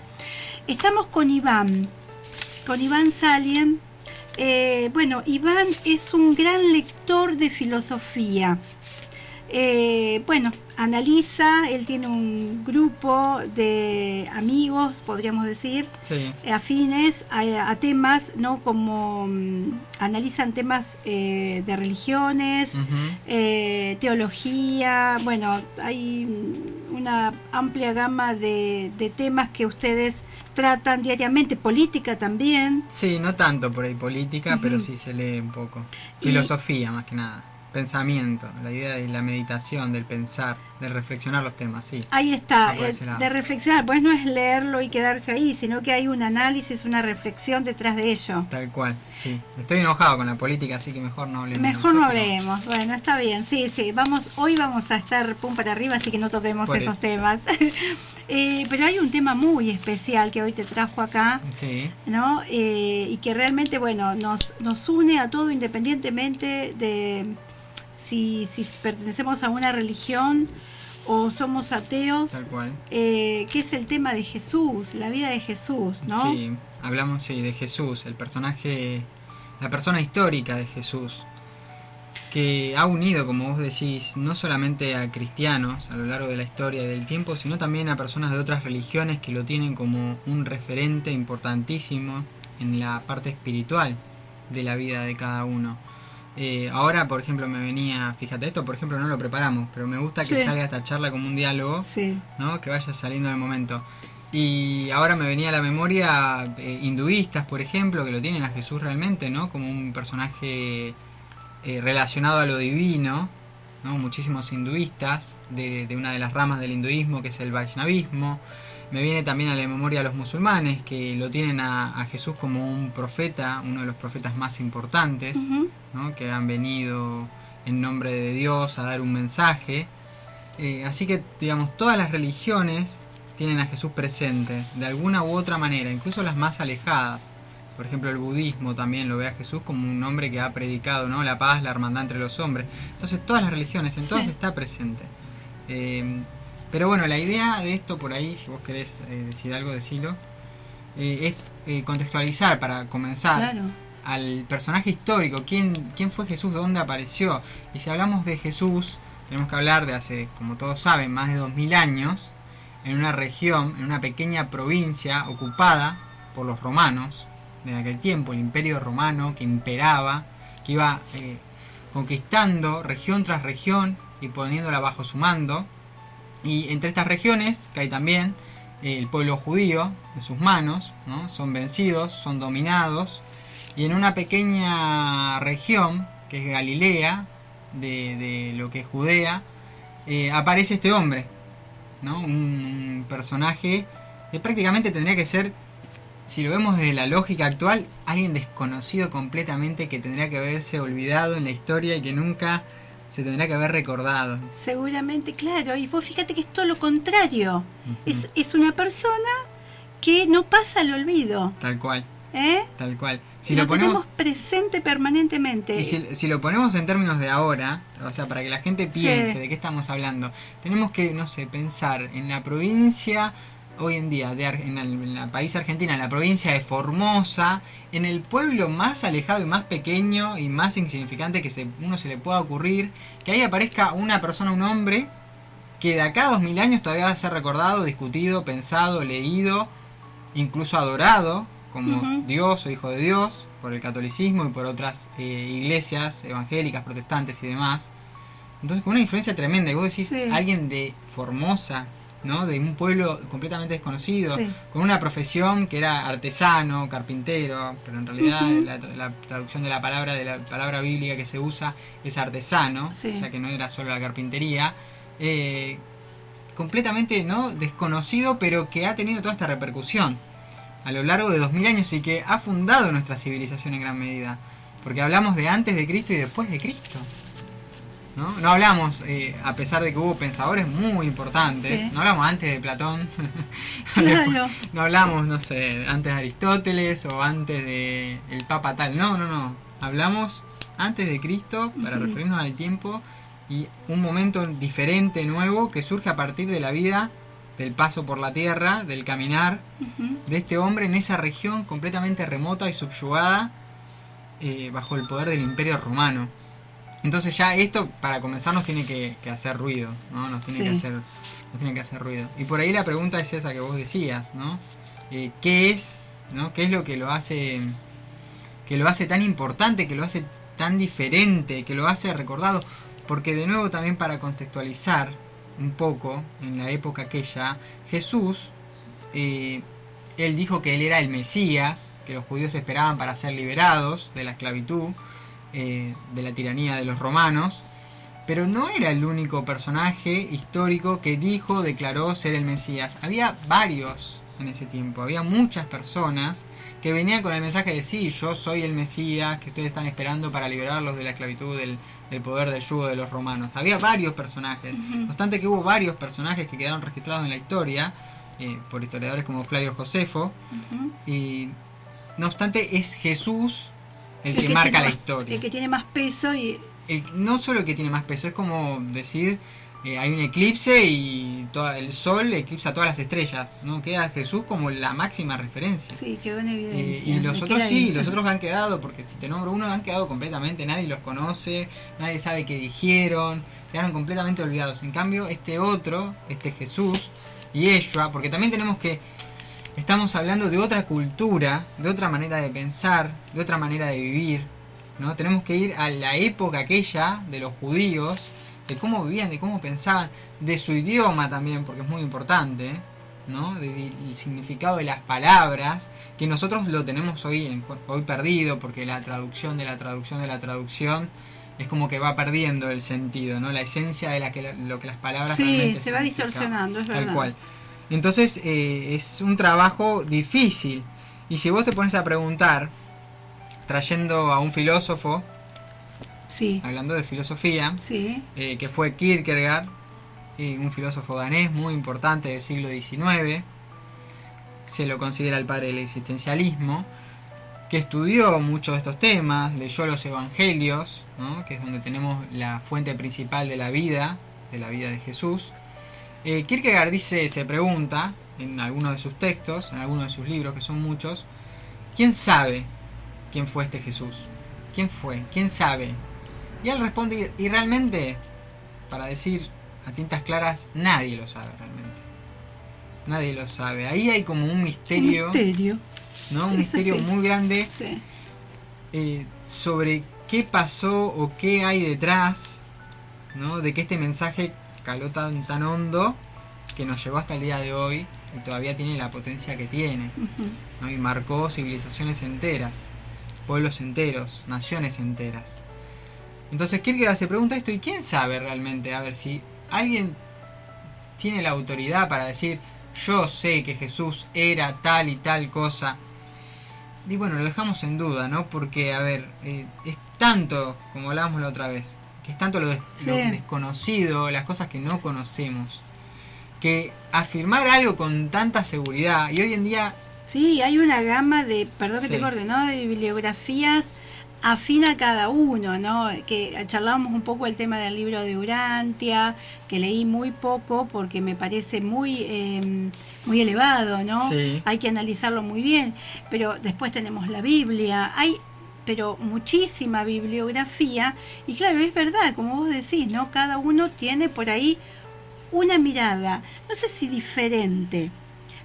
Estamos con Iván Salien, Bueno, Iván es un gran lector de filosofía. Bueno, analiza, él tiene un grupo de amigos, podríamos decir, Sí. Afines a temas, ¿no? Como analizan temas de religiones, teología, bueno, hay una amplia gama de temas que ustedes tratan diariamente, política también. Sí, no tanto por ahí política, pero sí se lee un poco. Filosofía más que nada. Pensamiento, la idea de la meditación, del pensar, de reflexionar los temas, sí. Ahí está, por ese lado. de reflexionar, pues no es leerlo y quedarse ahí, sino que hay un análisis, una reflexión detrás de ello. Tal cual, sí. Estoy enojado con la política, así que mejor no hablemos. Mejor no hablemos, bueno, está bien, sí, hoy vamos a estar pum para arriba, así que no toquemos Por esos eso. temas. Pero hay un tema muy especial que hoy te trajo acá, Sí, ¿no? Y que realmente, bueno, nos une a todo independientemente de si pertenecemos a una religión o somos ateos, tal cual. que es el tema de Jesús, la vida de Jesús, ¿no? Sí, hablamos de Jesús, el personaje, la persona histórica de Jesús, que ha unido, como vos decís, no solamente a cristianos a lo largo de la historia y del tiempo, sino también a personas de otras religiones que lo tienen como un referente importantísimo en la parte espiritual de la vida de cada uno. Ahora, por ejemplo, me venía, fíjate, esto por ejemplo no lo preparamos, pero me gusta que Sí. salga esta charla como un diálogo, Sí. ¿no? Que vaya saliendo en el momento. Y ahora me venía a la memoria hinduistas, por ejemplo, que lo tienen a Jesús realmente, ¿no? Como un personaje relacionado a lo divino, ¿no? Muchísimos hinduistas de una de las ramas del hinduismo, que es el Vaishnavismo. Me viene también a la memoria a los musulmanes, que lo tienen a Jesús como un profeta, uno de los profetas más importantes, Ujú. ¿no? Que han venido en nombre de Dios a dar un mensaje. Así que, digamos, todas las religiones tienen a Jesús presente, de alguna u otra manera, incluso las más alejadas. Por ejemplo, el budismo también lo ve a Jesús como un hombre que ha predicado, ¿no? La paz, la hermandad entre los hombres. Entonces, todas las religiones, en todas Sí. está presente. Pero bueno, la idea de esto por ahí, si vos querés decir algo, decilo, es contextualizar para comenzar Claro. al personaje histórico, quién fue Jesús, de dónde apareció. Y si hablamos de Jesús, tenemos que hablar de hace, como todos saben, más de 2000 años, en una región, en una pequeña provincia ocupada por los romanos de aquel tiempo, el imperio romano que imperaba, que iba conquistando región tras región y poniéndola bajo su mando. Y entre estas regiones cae también el pueblo judío en sus manos, ¿no? Son vencidos, son dominados, y en una pequeña región, que es Galilea, de lo que es Judea, aparece este hombre, ¿no? Un personaje que prácticamente tendría que ser, si lo vemos desde la lógica actual, alguien desconocido completamente, que tendría que haberse olvidado en la historia y que nunca se tendría que haber recordado. Seguramente, claro. Y vos fíjate que es todo lo contrario. Es una persona que no pasa al olvido. Tal cual, ¿Eh? tal cual. Si lo tenemos presente permanentemente. Y si lo ponemos en términos de ahora, o sea, para que la gente piense Sí. de qué estamos hablando, tenemos que, no sé, pensar en la provincia, hoy en día, en la país Argentina, en la provincia de Formosa, en el pueblo más alejado y más pequeño y más insignificante que uno se le pueda ocurrir, que ahí aparezca una persona, un hombre, que de acá a 2000 años todavía va a ser recordado, discutido, pensado, leído, incluso adorado como Dios o Hijo de Dios por el catolicismo y por otras iglesias evangélicas, protestantes y demás. Entonces, con una influencia tremenda. Y vos decís, Sí. alguien de Formosa, ¿no? De un pueblo completamente desconocido, Sí. con una profesión que era artesano, carpintero, pero en realidad la traducción de la palabra bíblica que se usa es artesano, Sí. o sea que no era solo la carpintería. Completamente, ¿no? Desconocido, pero que ha tenido toda esta repercusión a lo largo de 2000 años y que ha fundado nuestra civilización en gran medida, porque hablamos de antes de Cristo y después de Cristo, ¿no? No hablamos, a pesar de que hubo pensadores muy importantes, Sí. no hablamos antes de Platón, Claro. no hablamos, no sé, antes de Aristóteles o antes de el Papa tal, no, hablamos antes de Cristo para referirnos al tiempo y un momento diferente, nuevo, que surge a partir de la vida, del paso por la tierra, del caminar de este hombre en esa región completamente remota y subyugada bajo el poder del Imperio Romano. Entonces ya esto, para comenzar, nos tiene que hacer ruido, ¿no? Nos tiene que hacer ruido. Y por ahí la pregunta es esa que vos decías, ¿no? ¿Qué es, ¿no? ¿Qué es lo que lo hace tan importante, que lo hace tan diferente, que lo hace recordado? Porque de nuevo también para contextualizar un poco, en la época aquella, Jesús, él dijo que él era el Mesías, que los judíos esperaban para ser liberados de la esclavitud, de la tiranía de los romanos, pero no era el único personaje histórico que declaró ser el Mesías. Había varios en ese tiempo, había muchas personas que venían con el mensaje de sí, yo soy el Mesías que ustedes están esperando para liberarlos de la esclavitud, del poder del yugo de los romanos. Había varios personajes, no obstante que hubo varios personajes que quedaron registrados en la historia por historiadores como Flavio Josefo, y no obstante es Jesús el que marca la historia. El que tiene más peso y... no solo el que tiene más peso, es como decir, hay un eclipse y el sol eclipsa todas las estrellas, ¿no? Queda Jesús como la máxima referencia. Sí, quedó en evidencia. Y los otros sí, los otros han quedado, porque si te nombro uno, han quedado completamente, nadie los conoce, nadie sabe qué dijeron, quedaron completamente olvidados. En cambio, este Jesús, Yeshua, porque también estamos hablando de otra cultura, de otra manera de pensar, de otra manera de vivir, ¿no? Tenemos que ir a la época aquella de los judíos, de cómo vivían, de cómo pensaban, de su idioma también, porque es muy importante, ¿no? Del significado de las palabras, que nosotros lo tenemos hoy perdido, porque la traducción de la traducción es como que va perdiendo el sentido, ¿no? La esencia de lo que las palabras realmente se va distorsionando, es verdad. Tal cual. Entonces es un trabajo difícil. Y si vos te pones a preguntar, trayendo a un filósofo, hablando de filosofía, que fue Kierkegaard, un filósofo danés muy importante del siglo XIX, se lo considera el padre del existencialismo, que estudió muchos de estos temas, leyó los evangelios, ¿no? Que es donde tenemos la fuente principal de la vida de Jesús. Kierkegaard se pregunta en algunos de sus textos, en algunos de sus libros, que son muchos, ¿quién sabe quién fue este Jesús? ¿Quién fue? ¿Quién sabe? Y él responde, y realmente, para decir a tintas claras, nadie lo sabe realmente. Nadie lo sabe. Ahí hay como un misterio. ¿No? Un misterio muy grande sobre qué pasó o qué hay detrás, ¿no? De que este mensaje caló tan hondo que nos llegó hasta el día de hoy y todavía tiene la potencia que tiene, ¿no? Y marcó civilizaciones enteras, pueblos enteros, naciones enteras. Entonces Kierkegaard se pregunta esto, ¿y quién sabe realmente? A ver, si alguien tiene la autoridad para decir yo sé que Jesús era tal y tal cosa, y bueno, lo dejamos en duda, ¿no? Porque, a ver, es tanto, como hablábamos la otra vez, que es tanto lo desconocido, las cosas que no conocemos, que afirmar algo con tanta seguridad, y hoy en día... Sí, hay una gama de, perdón que te corte, ¿no? De bibliografías afín a cada uno, ¿no? Que charlábamos un poco el tema del libro de Urantia, que leí muy poco porque me parece muy elevado, ¿no? Sí. Hay que analizarlo muy bien, pero después tenemos la Biblia, hay pero muchísima bibliografía, y claro, es verdad, como vos decís, ¿no? Cada uno tiene por ahí una mirada, no sé si diferente,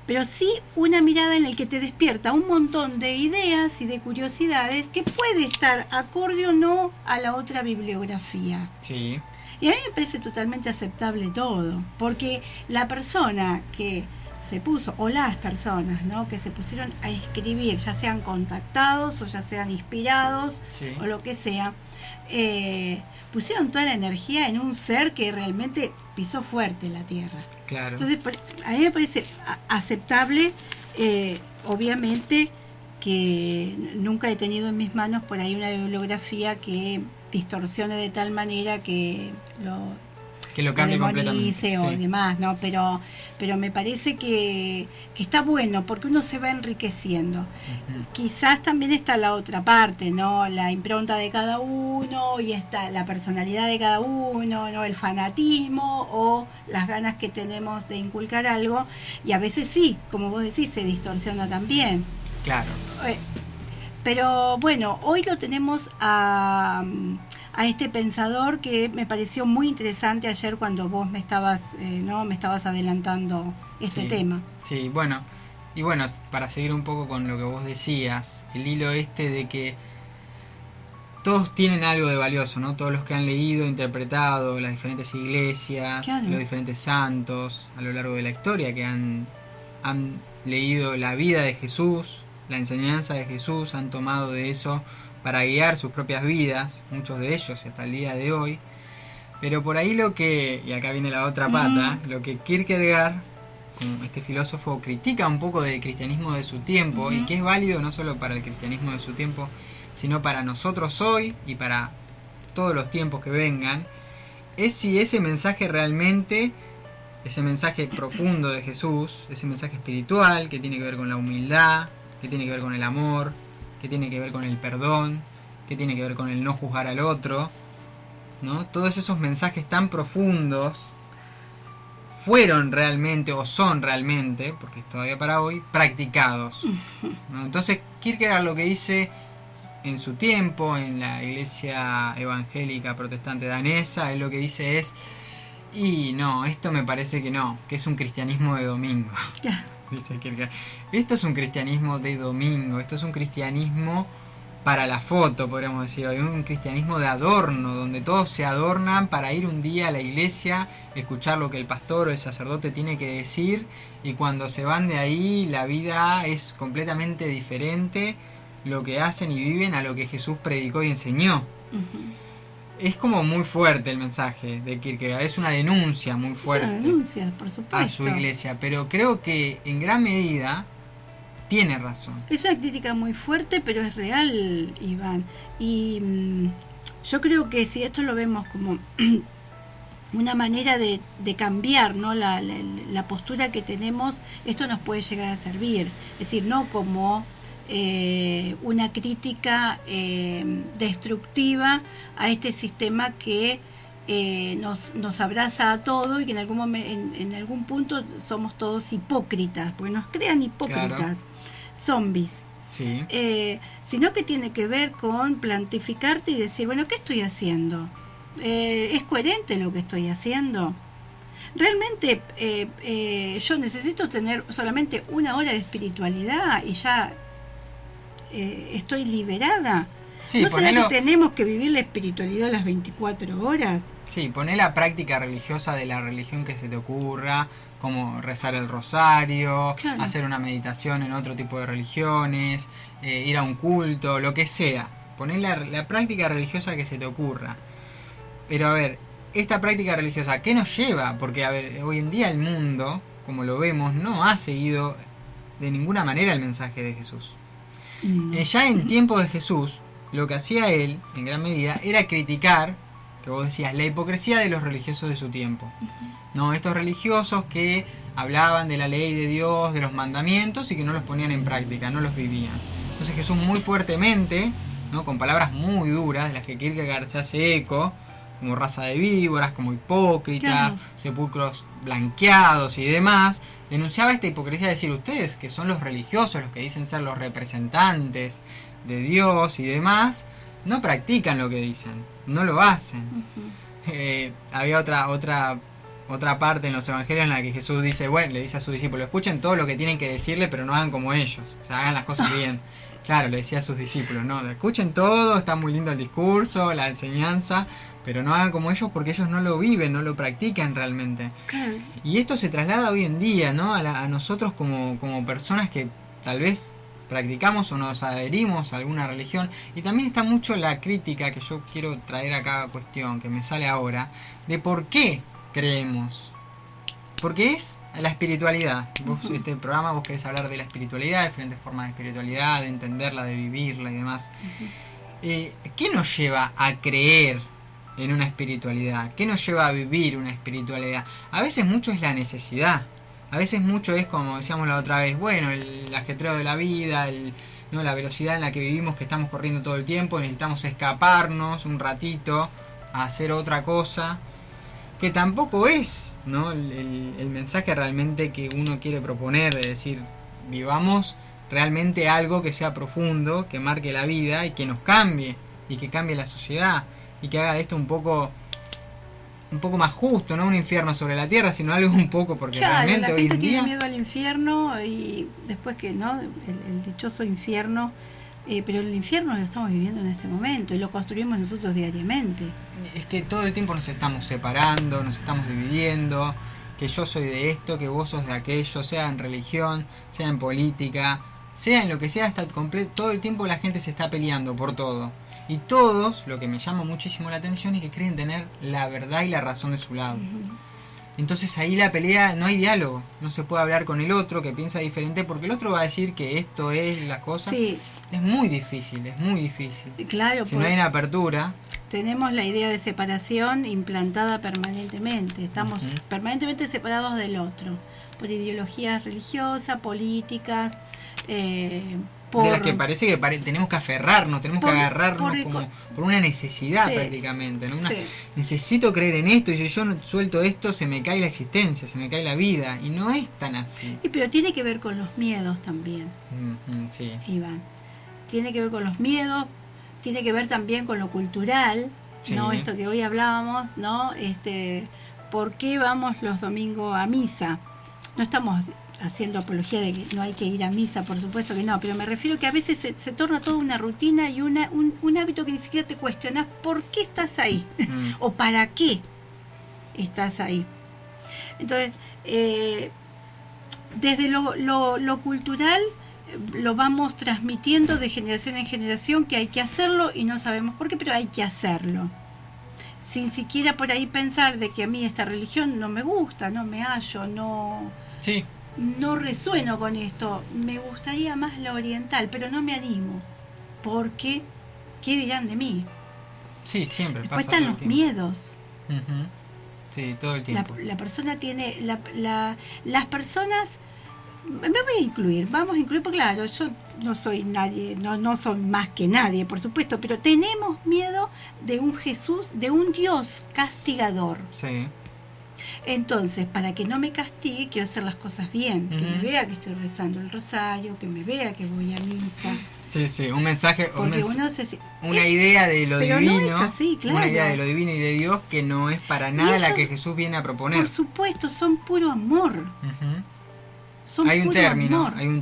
pero sí una mirada en la que te despierta un montón de ideas y de curiosidades que puede estar acorde o no a la otra bibliografía. Sí. Y a mí me parece totalmente aceptable todo, porque la persona que se puso, o las personas, ¿no? Que se pusieron a escribir, ya sean contactados o ya sean inspirados, o lo que sea, pusieron toda la energía en un ser que realmente pisó fuerte la tierra. Claro. Entonces, a mí me parece aceptable, obviamente que nunca he tenido en mis manos por ahí una bibliografía que distorsione de tal manera que lo cambie completamente o demás, ¿no? Pero me parece que está bueno porque uno se va enriqueciendo. Uh-huh. Quizás también está la otra parte, ¿no? La impronta de cada uno y está la personalidad de cada uno, ¿no? El fanatismo o las ganas que tenemos de inculcar algo, y a veces sí, como vos decís, se distorsiona también. Claro. Pero bueno, hoy lo tenemos a este pensador que me pareció muy interesante ayer cuando vos me estabas adelantando este tema. Sí, bueno, y bueno, para seguir un poco con lo que vos decías, el hilo de que todos tienen algo de valioso, ¿no? Todos los que han leído, interpretado las diferentes iglesias, claro, los diferentes santos a lo largo de la historia, que han leído la vida de Jesús, la enseñanza de Jesús, han tomado de eso para guiar sus propias vidas, muchos de ellos hasta el día de hoy. Pero por ahí y acá viene la otra pata, lo que Kierkegaard, como este filósofo, critica un poco del cristianismo de su tiempo, y que es válido no solo para el cristianismo de su tiempo, sino para nosotros hoy y para todos los tiempos que vengan, es si ese mensaje realmente, ese mensaje profundo de Jesús, ese mensaje espiritual que tiene que ver con la humildad, que tiene que ver con el amor, que tiene que ver con el perdón, que tiene que ver con el no juzgar al otro, ¿no? Todos esos mensajes tan profundos fueron realmente o son realmente, porque es todavía para hoy, practicados, ¿no? Entonces Kierkegaard lo que dice en su tiempo en la iglesia evangélica protestante danesa, él lo que dice es, y no, esto me parece que no, que es un cristianismo de domingo. Dice Kierkegaard, esto es un cristianismo de domingo, esto es un cristianismo para la foto, podríamos decir, un cristianismo de adorno, donde todos se adornan para ir un día a la iglesia, escuchar lo que el pastor o el sacerdote tiene que decir, y cuando se van de ahí la vida es completamente diferente, lo que hacen y viven a lo que Jesús predicó y enseñó. Es como muy fuerte el mensaje de Kierkegaard, es una denuncia muy fuerte, es una denuncia, por supuesto, a su iglesia, pero creo que en gran medida tiene razón. Es una crítica muy fuerte, pero es real, Iván. Y yo creo que si esto lo vemos como una manera de cambiar, ¿no? la postura que tenemos, esto nos puede llegar a servir. Es decir, no como una crítica destructiva a este sistema que nos abraza a todo y que en algún punto somos todos hipócritas, porque nos crean hipócritas, claro, zombies. Sí. Sino que tiene que ver con plantificarte y decir, bueno, ¿qué estoy haciendo? ¿Es coherente lo que estoy haciendo? Realmente yo necesito tener solamente 1 hora de espiritualidad y ya estoy liberada. Sí, ¿No será que tenemos que vivir la espiritualidad las 24 horas? Sí, poné la práctica religiosa de la religión que se te ocurra, como rezar el rosario, claro, hacer una meditación en otro tipo de religiones, ir a un culto, lo que sea. Poné la práctica religiosa que se te ocurra. Pero a ver, esta práctica religiosa, ¿qué nos lleva? Porque a ver, hoy en día el mundo, como lo vemos, no ha seguido de ninguna manera el mensaje de Jesús. Ya en tiempo de Jesús, lo que hacía él, en gran medida, era criticar, que vos decías, la hipocresía de los religiosos de su tiempo. No, estos religiosos que hablaban de la ley de Dios, de los mandamientos, y que no los ponían en práctica, no los vivían. Entonces Jesús muy fuertemente, ¿no?, con palabras muy duras, de las que Kierkegaard se hace eco, como raza de víboras, como hipócritas, claro, sepulcros blanqueados y demás, denunciaba esta hipocresía de decir, ustedes que son los religiosos, los que dicen ser los representantes de Dios y demás, no practican lo que dicen, no lo hacen. Había otra parte en los evangelios en la que Jesús dice, bueno, le dice a sus discípulos, escuchen todo lo que tienen que decirle, pero no hagan como ellos, o sea, hagan las cosas bien. Claro, le decía a sus discípulos, no, escuchen todo, está muy lindo el discurso, la enseñanza, pero no hagan como ellos porque ellos no lo viven, no lo practican realmente. Claro. Y esto se traslada hoy en día, ¿no?, a nosotros como personas que tal vez practicamos o nos adherimos a alguna religión. Y también está mucho la crítica que yo quiero traer a cada cuestión que me sale ahora, de por qué creemos. Porque es la espiritualidad. Vos, este programa, vos querés hablar de la espiritualidad, de diferentes formas de espiritualidad, de entenderla, de vivirla y demás. ¿Qué nos lleva a creer en una espiritualidad? ¿Qué nos lleva a vivir una espiritualidad? A veces mucho es la necesidad. A veces mucho es, como decíamos la otra vez, bueno, el ajetreo de la vida, ¿no?, la velocidad en la que vivimos, que estamos corriendo todo el tiempo, necesitamos escaparnos un ratito a hacer otra cosa, que tampoco es, ¿no?, el mensaje realmente que uno quiere proponer, de decir, vivamos realmente algo que sea profundo, que marque la vida y que nos cambie, y que cambie la sociedad, y que haga de esto un poco más justo, no un infierno sobre la tierra, sino algo un poco, porque claro, realmente la hoy gente en tiene día... miedo al infierno y después que no, el dichoso infierno, pero el infierno lo estamos viviendo en este momento y lo construimos nosotros diariamente. Es que todo el tiempo nos estamos separando, nos estamos dividiendo, que yo soy de esto, que vos sos de aquello, sea en religión, sea en política, sea en lo que sea, hasta todo el tiempo la gente se está peleando por todo. Y todos, lo que me llama muchísimo la atención es que creen tener la verdad y la razón de su lado. Entonces ahí la pelea, no hay diálogo, no se puede hablar con el otro que piensa diferente porque el otro va a decir que esto es las cosas. Sí. Es muy difícil, es muy difícil. Claro, si no hay una apertura... Tenemos la idea de separación implantada permanentemente. Estamos permanentemente separados del otro. Por ideologías religiosas, políticas, por... De las que parece que tenemos que aferrarnos, tenemos que agarrarnos como por una necesidad prácticamente. ¿No? Necesito creer en esto y si yo no suelto esto se me cae la existencia, se me cae la vida. Y no es tan así. Pero tiene que ver con los miedos también, sí. Iván. Tiene que ver con los miedos, tiene que ver también con lo cultural, sí. ¿no? Esto que hoy hablábamos, ¿no? ¿Por qué vamos los domingos a misa? No estamos haciendo apología de que no hay que ir a misa, por supuesto que no, pero me refiero que a veces se torna toda una rutina y un hábito que ni siquiera te cuestionas por qué estás ahí o para qué estás ahí. Entonces, desde lo cultural lo vamos transmitiendo de generación en generación que hay que hacerlo y no sabemos por qué, pero hay que hacerlo. Sin siquiera por ahí pensar de que a mí esta religión no me gusta, no me hallo, no resueno con esto. Me gustaría más la oriental, pero no me animo. Porque, ¿qué dirán de mí? Sí, siempre. Después están los miedos. Sí, todo el tiempo. La persona tiene... las personas... Me voy a incluir, vamos a incluir, porque claro, yo no soy nadie, no soy más que nadie, por supuesto, pero tenemos miedo de un Jesús, de un Dios castigador. Sí. Entonces, para que no me castigue, quiero hacer las cosas bien, que me vea que estoy rezando el rosario, que me vea que voy a misa. Sí, un mensaje, una idea de lo divino, no es así, claro. Una idea de lo divino y de Dios que no es para nada la que Jesús viene a proponer. Por supuesto, son puro amor. Hay un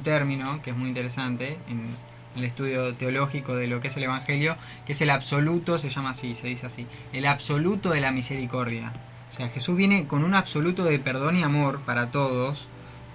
término que es muy interesante en el estudio teológico de lo que es el Evangelio, que es el absoluto, se llama así, se dice así, el absoluto de la misericordia. O sea, Jesús viene con un absoluto de perdón y amor para todos,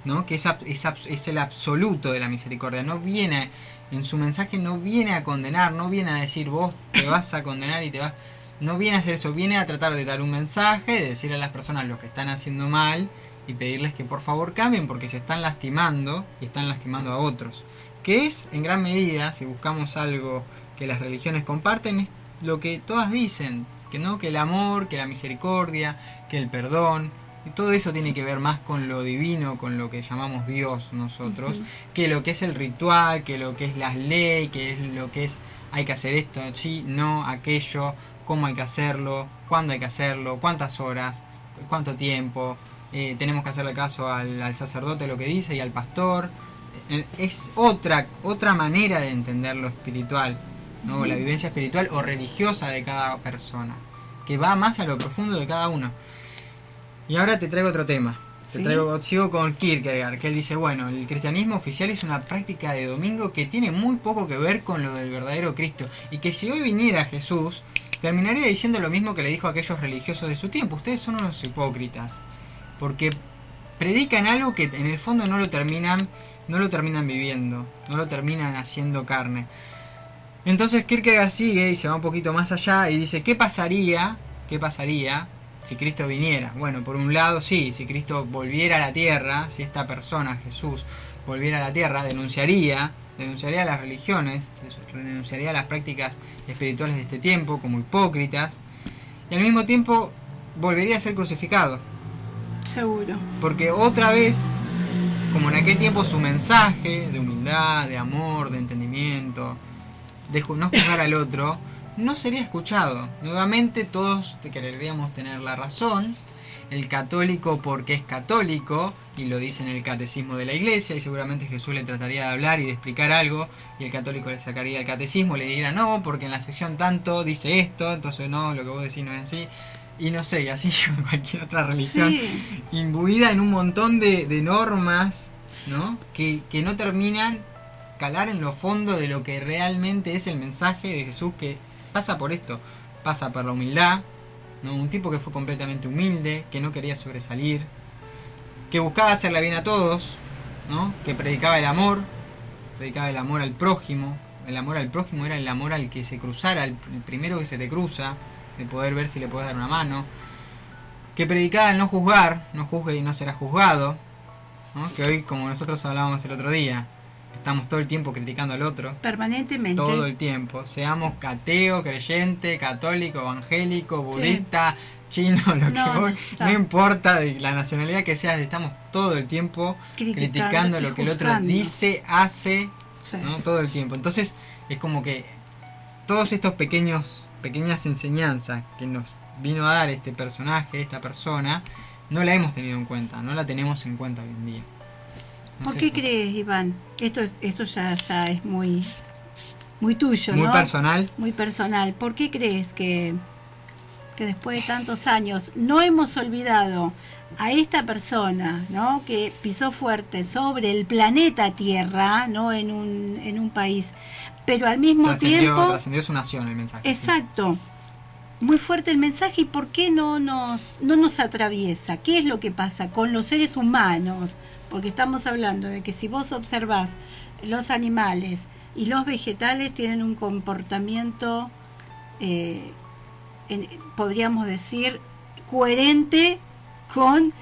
¿no? Que es el absoluto de la misericordia. No viene, en su mensaje no viene a condenar, no viene a decir vos te vas a condenar y te vas... No viene a hacer eso, viene a tratar de dar un mensaje, de decirle a las personas lo que están haciendo mal y pedirles que por favor cambien porque se están lastimando y están lastimando a otros. Que es, en gran medida, si buscamos algo que las religiones comparten, es lo que todas dicen, que no, que el amor, que la misericordia, que el perdón, y todo eso tiene que ver más con lo divino, con lo que llamamos Dios nosotros, que lo que es el ritual, que lo que es las leyes, que es lo que es hay que hacer esto, sí, no, aquello, cómo hay que hacerlo, cuándo hay que hacerlo, cuántas horas, cuánto tiempo. Tenemos que hacerle caso al sacerdote lo que dice y al pastor. Es otra manera de entender lo espiritual, ¿no? La vivencia espiritual o religiosa de cada persona, que va más a lo profundo de cada uno. Y ahora te traigo otro tema. Sigo con Kierkegaard, que él dice, bueno, el cristianismo oficial es una práctica de domingo que tiene muy poco que ver con lo del verdadero Cristo, y que si hoy viniera Jesús, terminaría diciendo lo mismo que le dijo a aquellos religiosos de su tiempo: ustedes son unos hipócritas, porque predican algo que en el fondo no lo terminan viviendo, no lo terminan haciendo carne. Entonces Kierkegaard sigue y se va un poquito más allá y dice, ¿qué pasaría si Cristo viniera? Bueno, por un lado sí, si Cristo volviera a la tierra, si esta persona, Jesús, volviera a la tierra, denunciaría a las religiones, denunciaría a las prácticas espirituales de este tiempo como hipócritas, y al mismo tiempo volvería a ser crucificado. Seguro. Porque otra vez, como en aquel tiempo, su mensaje de humildad, de amor, de entendimiento, de no juzgar al otro, no sería escuchado. Nuevamente todos querríamos tener la razón. el católico porque es católico, y lo dice en el catecismo de la iglesia, y seguramente Jesús le trataría de hablar y de explicar algo, y el católico le sacaría el catecismo, le diría no, porque en la sección tanto dice esto, entonces no, lo que vos decís no es así, y no sé, y así con cualquier otra religión, Sí. imbuida en un montón de normas, ¿no? Que no terminan calar en lo fondo de lo que realmente es el mensaje de Jesús, que pasa por esto, pasa por la humildad, ¿no? Un tipo que fue completamente humilde, que no quería sobresalir, que buscaba hacerle bien a todos, ¿no? Que predicaba el amor al prójimo. El amor al prójimo era el amor al que se cruzara, el primero que se te cruza, de poder ver si le puedes dar una mano. Que predicaba el no juzgar, no juzgue y no será juzgado, ¿no? Que hoy, como nosotros hablábamos el otro día, estamos todo el tiempo criticando al otro. Permanentemente. Todo el tiempo. Seamos ateo, creyente, católico, evangélico, budista, chino, lo que vos, no importa de la nacionalidad que seas, estamos todo el tiempo criticando lo que el otro dice, hace, sí, ¿no? Todo el tiempo. Entonces es como que todos estos pequeñas enseñanzas que nos vino a dar este personaje, esta persona, no la hemos tenido en cuenta, no la tenemos en cuenta hoy en día. No ¿Por sé qué por crees, Iván? Esto ya es muy tuyo, muy ¿no? personal. Muy personal. ¿Por qué crees que después de tantos años no hemos olvidado a esta persona, ¿no? Que pisó fuerte sobre el planeta Tierra, no en un país, pero al mismo tiempo trascendió su nación el mensaje. Exacto. Sí. Muy fuerte el mensaje, y ¿por qué no nos atraviesa? ¿Qué es lo que pasa con los seres humanos? Porque estamos hablando de que si vos observás los animales y los vegetales tienen un comportamiento, podríamos decir, coherente con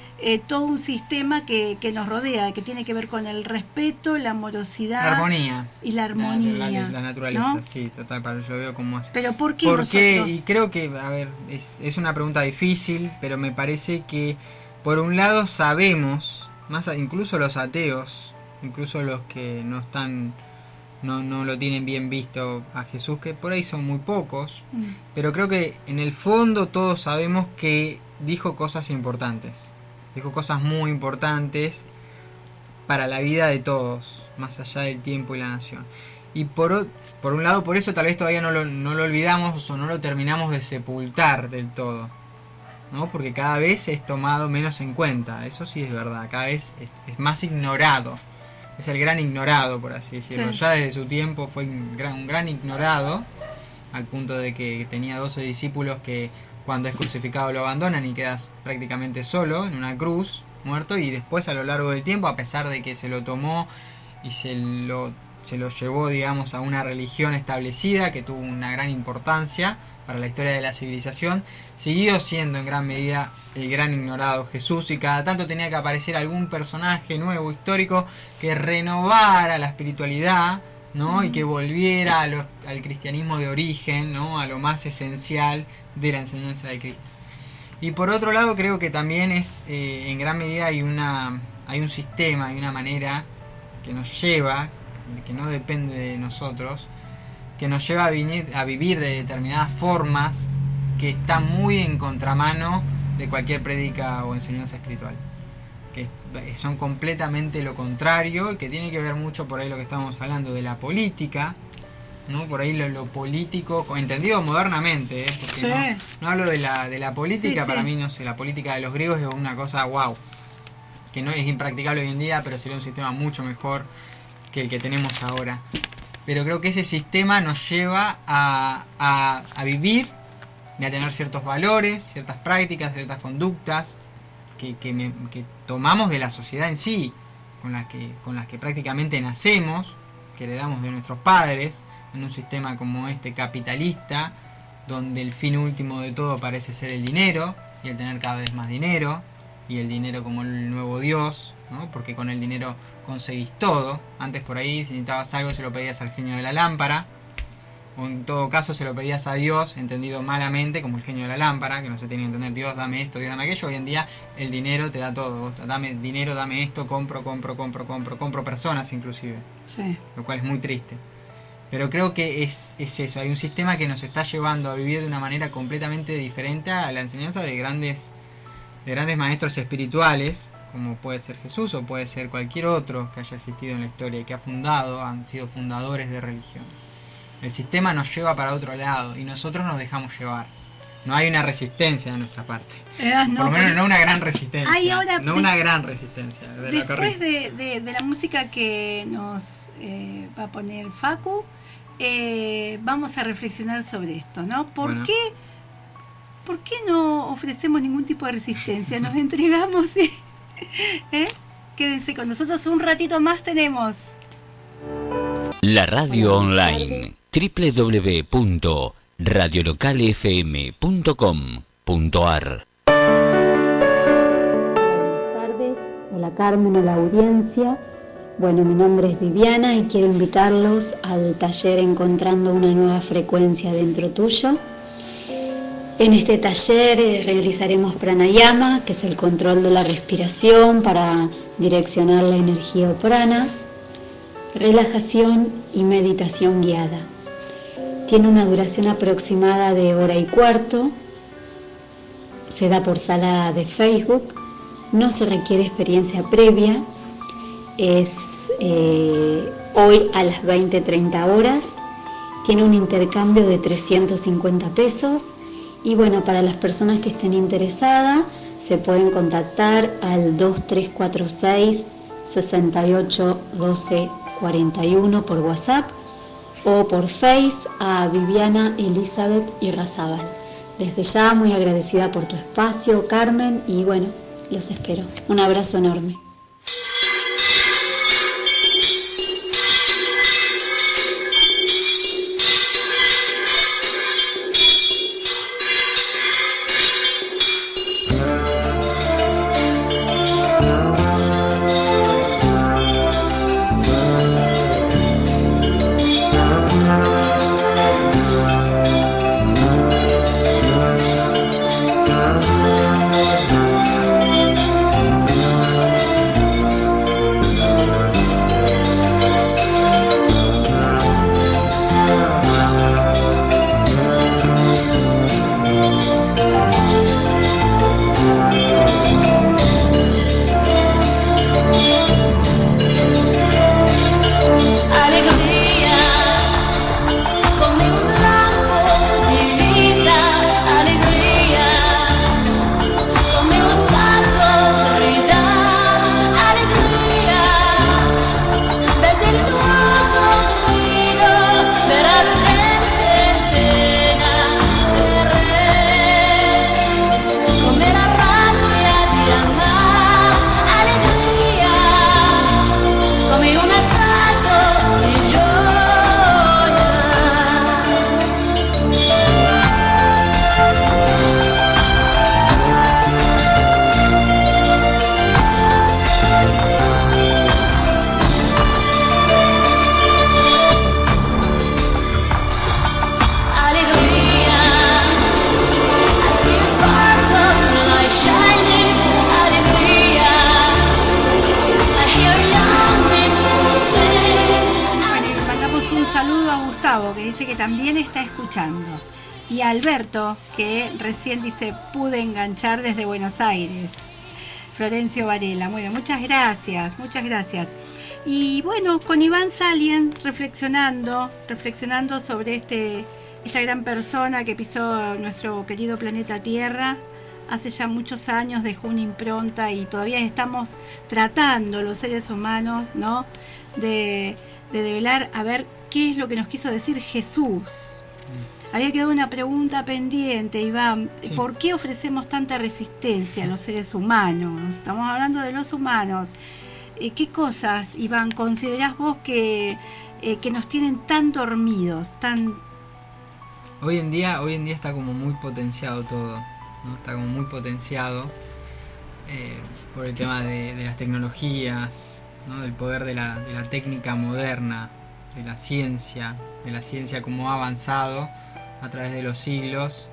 todo un sistema que nos rodea, que tiene que ver con el respeto, la amorosidad, la armonía y la armonía, la naturaleza, ¿no? Sí, total, yo lo veo como así. Pero ¿por qué nosotros? Y creo que, a ver, es una pregunta difícil, pero me parece que por un lado sabemos, incluso los ateos, incluso los que no están, no lo tienen bien visto a Jesús, que por ahí son muy pocos, pero creo que en el fondo todos sabemos que dijo cosas importantes, dijo cosas muy importantes para la vida de todos, más allá del tiempo y la nación. Y por un lado, por eso tal vez todavía no lo olvidamos o no lo terminamos de sepultar del todo, ¿no? Porque cada vez es tomado menos en cuenta, eso sí es verdad, cada vez es más ignorado, es el gran ignorado, por así decirlo. Sí. Ya desde su tiempo fue un gran ignorado, al punto de que tenía 12 discípulos que cuando es crucificado lo abandonan y quedas prácticamente solo en una cruz, muerto, y después a lo largo del tiempo, a pesar de que se lo tomó y se lo llevó, digamos, a una religión establecida que tuvo una gran importancia para la historia de la civilización, siguió siendo en gran medida el gran ignorado Jesús, y cada tanto tenía que aparecer algún personaje nuevo, histórico, que renovara la espiritualidad, ¿no? Y que volviera al cristianismo de origen, ¿no? A lo más esencial de la enseñanza de Cristo. Y por otro lado, creo que también en gran medida hay un sistema, hay una manera que nos lleva, que no depende de nosotros, que nos lleva a vivir de determinadas formas que están muy en contramano de cualquier prédica o enseñanza espiritual, que son completamente lo contrario, y que tiene que ver mucho por ahí lo que estamos hablando de la política, ¿no? Por ahí lo político, entendido modernamente, porque sí. no hablo de la política, sí, para mí, no sé, la política de los griegos es una cosa wow, que no es impracticable hoy en día, pero sería un sistema mucho mejor que el que tenemos ahora. Pero creo que ese sistema nos lleva a vivir y a tener ciertos valores, ciertas prácticas, ciertas conductas que tomamos de la sociedad en sí, con las que prácticamente nacemos, que heredamos de nuestros padres, en un sistema como este capitalista, donde el fin último de todo parece ser el dinero, y el tener cada vez más dinero, y el dinero como el nuevo Dios, ¿no? Porque con el dinero conseguís todo. Antes por ahí, si necesitabas algo, se lo pedías al genio de la lámpara, o en todo caso se lo pedías a Dios, entendido malamente como el genio de la lámpara, que no se tenía que entender: Dios dame esto, Dios dame aquello. Hoy en día el dinero te da todo. Dame dinero, dame esto, compro personas inclusive, sí. Lo cual es muy triste. Pero creo que es eso, hay un sistema que nos está llevando a vivir de una manera completamente diferente a la enseñanza de grandes de grandes maestros espirituales, como puede ser Jesús o puede ser cualquier otro que haya existido en la historia y que han sido fundadores de religión. El sistema nos lleva para otro lado y nosotros nos dejamos llevar. No hay una resistencia de nuestra parte. Por lo menos no una gran resistencia. Una gran resistencia. Después de la música que nos va a poner Facu, vamos a reflexionar sobre esto, ¿no? ¿Por qué no ofrecemos ningún tipo de resistencia? Nos entregamos y... Quédense con nosotros un ratito más. Tenemos la radio online www.radiolocalfm.com.ar. Buenas tardes, hola Carmen, hola audiencia. Bueno, mi nombre es Viviana y quiero invitarlos al taller Encontrando una nueva frecuencia dentro tuyo. En este taller realizaremos pranayama, que es el control de la respiración para direccionar la energía o prana, relajación y meditación guiada. Tiene una duración aproximada de 1:15 horas, se da por sala de Facebook, no se requiere experiencia previa, es hoy a las 20:30 horas, tiene un intercambio de 350 pesos. Y bueno, para las personas que estén interesadas, se pueden contactar al 2346 68 12 41 por WhatsApp o por Face a Viviana Elizabeth Irrazábal. Desde ya muy agradecida por tu espacio, Carmen, y bueno, los espero. Un abrazo enorme. Que dice que también está escuchando, y a Alberto, que recién dice pude enganchar desde Buenos Aires. Florencio Varela, bueno, muchas gracias. Y bueno, con Iván Salien reflexionando sobre esta gran persona que pisó nuestro querido planeta Tierra hace ya muchos años, dejó una impronta y todavía estamos tratando los seres humanos, ¿no?, de develar a ver qué es lo que nos quiso decir Jesús. Había quedado una pregunta pendiente, Iván. Sí. ¿Por qué ofrecemos tanta resistencia a los seres humanos? Estamos hablando de los humanos. ¿Qué cosas, Iván, considerás vos que nos tienen tan dormidos, tan... Hoy en día está como muy potenciado todo, ¿no? Está como muy potenciado por el tema de las tecnologías, ¿no? Del poder de la técnica moderna, de la ciencia como ha avanzado a través de los siglos,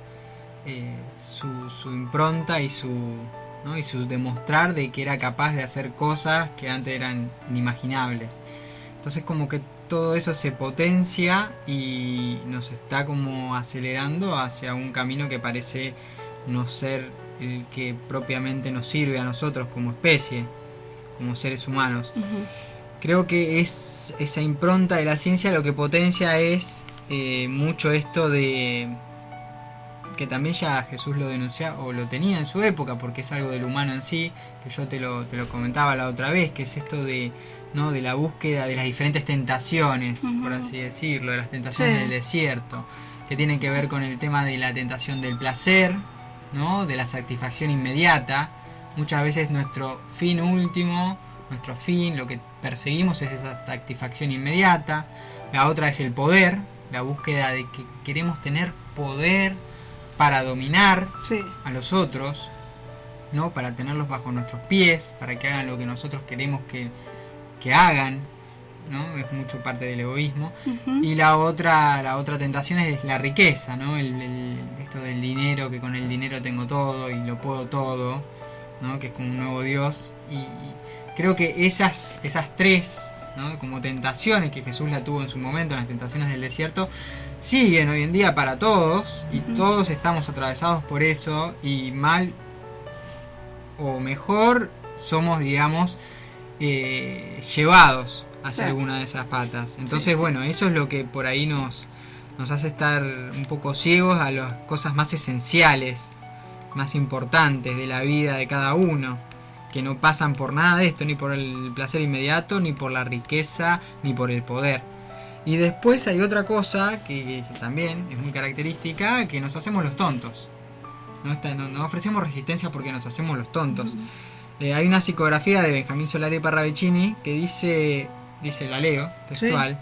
su impronta y su demostrar de que era capaz de hacer cosas que antes eran inimaginables. Entonces como que todo eso se potencia y nos está como acelerando hacia un camino que parece no ser el que propiamente nos sirve a nosotros como especie, como seres humanos. Creo que es esa impronta de la ciencia lo que potencia es mucho esto de que también ya Jesús lo denunciaba o lo tenía en su época, porque es algo del humano en sí, que yo te lo comentaba la otra vez, que es esto de la búsqueda de las diferentes tentaciones, por así decirlo, de las tentaciones del desierto, que tienen que ver con el tema de la tentación del placer, ¿no? De la satisfacción inmediata. Muchas veces nuestro fin último, lo que perseguimos es esa satisfacción inmediata. La otra es el poder, la búsqueda de que queremos tener poder para dominar a los otros, ¿no? Para tenerlos bajo nuestros pies, para que hagan lo que nosotros queremos que hagan, ¿no? Es mucho parte del egoísmo. Y la otra tentación es la riqueza, ¿no? Esto del dinero, que con el dinero tengo todo y lo puedo todo, ¿no? Que es como un nuevo Dios. Y creo que esas tres, ¿no? Como tentaciones que Jesús la tuvo en su momento, las tentaciones del desierto, siguen hoy en día para todos, y todos estamos atravesados por eso, y mal o mejor somos, digamos, llevados hacia alguna de esas patas. Entonces, bueno, eso es lo que por ahí nos hace estar un poco ciegos a las cosas más esenciales, más importantes de la vida de cada uno, que no pasan por nada de esto, ni por el placer inmediato, ni por la riqueza, ni por el poder. Y después hay otra cosa que también es muy característica, que nos hacemos los tontos. No ofrecemos resistencia porque nos hacemos los tontos. Hay una psicografía de Benjamín Solari Parravicini que dice, la leo, textual: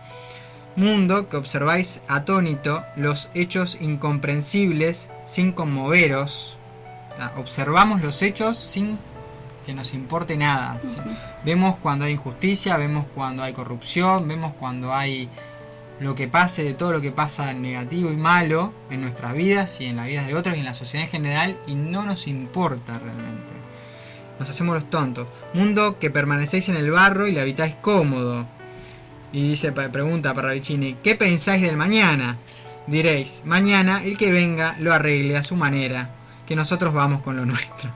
mundo que observáis atónito los hechos incomprensibles sin conmoveros. Observamos los hechos sin que nos importe nada. Vemos cuando hay injusticia, vemos cuando hay corrupción, vemos cuando hay lo que pase, de todo lo que pasa negativo y malo en nuestras vidas y en las vidas de otros y en la sociedad en general, y no nos importa realmente. Nos hacemos los tontos. Mundo que permanecéis en el barro y le habitáis cómodo. Y pregunta Parravicini: ¿qué pensáis del mañana? Diréis: mañana el que venga lo arregle a su manera, que nosotros vamos con lo nuestro.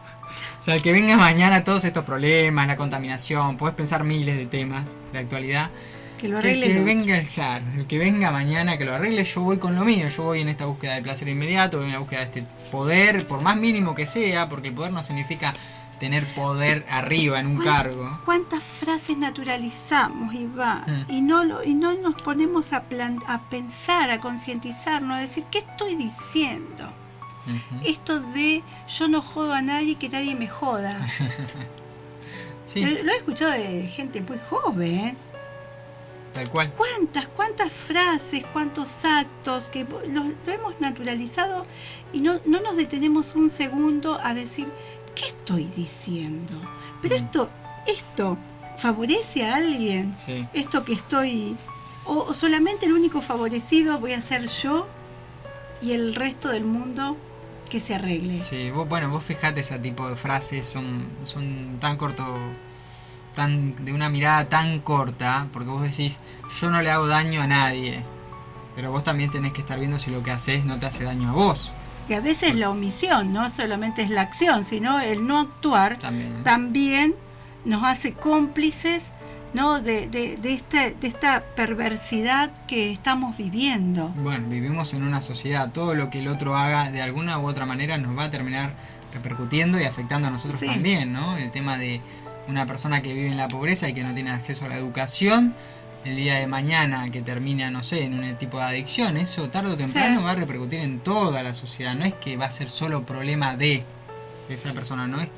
O sea, el que venga mañana, todos estos problemas, la contaminación, podés pensar miles de temas de actualidad. Que lo arregle. El que venga mañana, que lo arregle. Yo voy con lo mío, yo voy en esta búsqueda de placer inmediato, voy en la búsqueda de este poder, por más mínimo que sea, porque el poder no significa tener poder arriba en un cargo. ¿Cuántas frases naturalizamos, Iván? Y no nos ponemos a pensar, a concientizarnos, a decir, ¿qué estoy diciendo? Esto de yo no jodo a nadie, que nadie me joda. Sí. Lo he escuchado de gente muy joven. Tal cual. ¿Cuántas frases, cuántos actos que lo hemos naturalizado y no nos detenemos un segundo a decir, ¿qué estoy diciendo? Pero esto favorece a alguien. Sí. Esto que estoy... O solamente el único favorecido voy a ser yo y el resto del mundo que se arregle. Sí, vos fijate, ese tipo de frases son tan corto, de una mirada tan corta, porque vos decís, yo no le hago daño a nadie, pero vos también tenés que estar viendo si lo que haces no te hace daño a vos. Que a veces la omisión no solamente es la acción, sino el no actuar también nos hace cómplices, ¿no? de esta perversidad que estamos viviendo. Bueno, vivimos en una sociedad, todo lo que el otro haga de alguna u otra manera nos va a terminar repercutiendo y afectando a nosotros también, ¿no? El tema de una persona que vive en la pobreza y que no tiene acceso a la educación, el día de mañana que termina, no sé, en un tipo de adicción, eso tarde o temprano va a repercutir en toda la sociedad. No es que va a ser solo problema de esa persona, no es.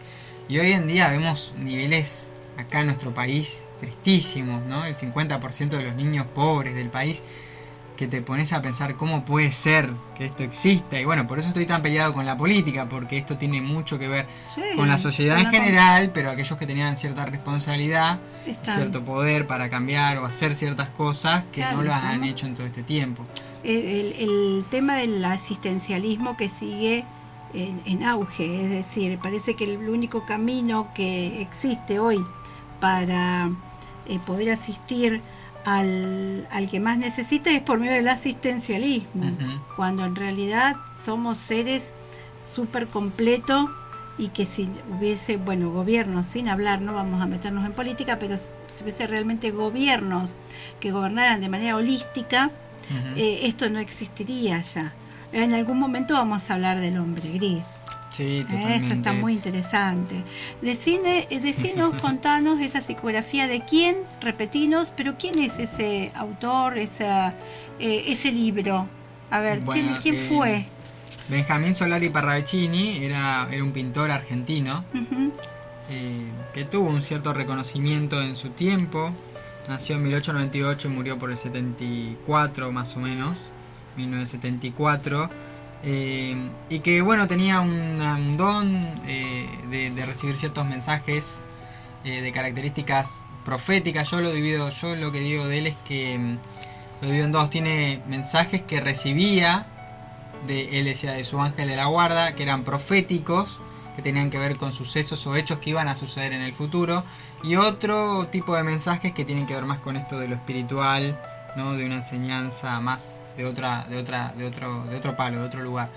Y hoy en día vemos niveles acá en nuestro país tristísimos, ¿no? El 50% de los niños pobres del país, que te pones a pensar cómo puede ser que esto exista. Y bueno, por eso estoy tan peleado con la política, porque esto tiene mucho que ver con la sociedad en general, pero aquellos que tenían cierta responsabilidad, cierto poder para cambiar o hacer ciertas cosas que no las han hecho en todo este tiempo. El tema del asistencialismo que sigue en auge, es decir, parece que el único camino que existe hoy para poder asistir al que más necesita es por medio del asistencialismo, cuando en realidad somos seres súper completos y que si hubiese, bueno, gobiernos, sin hablar, no vamos a meternos en política, pero si hubiese realmente gobiernos que gobernaran de manera holística, esto no existiría ya. En algún momento vamos a hablar del hombre gris. Sí, totalmente. Esto está muy interesante. Decinos, contanos esa psicografía de quién, repetinos, pero quién es ese autor, ese libro. A ver, Bueno, ¿quién fue? Benjamín Solari Parravicini era un pintor argentino que tuvo un cierto reconocimiento en su tiempo. Nació en 1898 y murió por el 74 más o menos, 1974. Y que bueno, tenía un don de recibir ciertos mensajes de características proféticas. Yo lo que digo de él es que lo divido en dos. Tiene mensajes que recibía él decía de su ángel de la guarda, que eran proféticos, que tenían que ver con sucesos o hechos que iban a suceder en el futuro, y otro tipo de mensajes que tienen que ver más con esto de lo espiritual, ¿no? De una enseñanza más de otro palo, de otro lugar.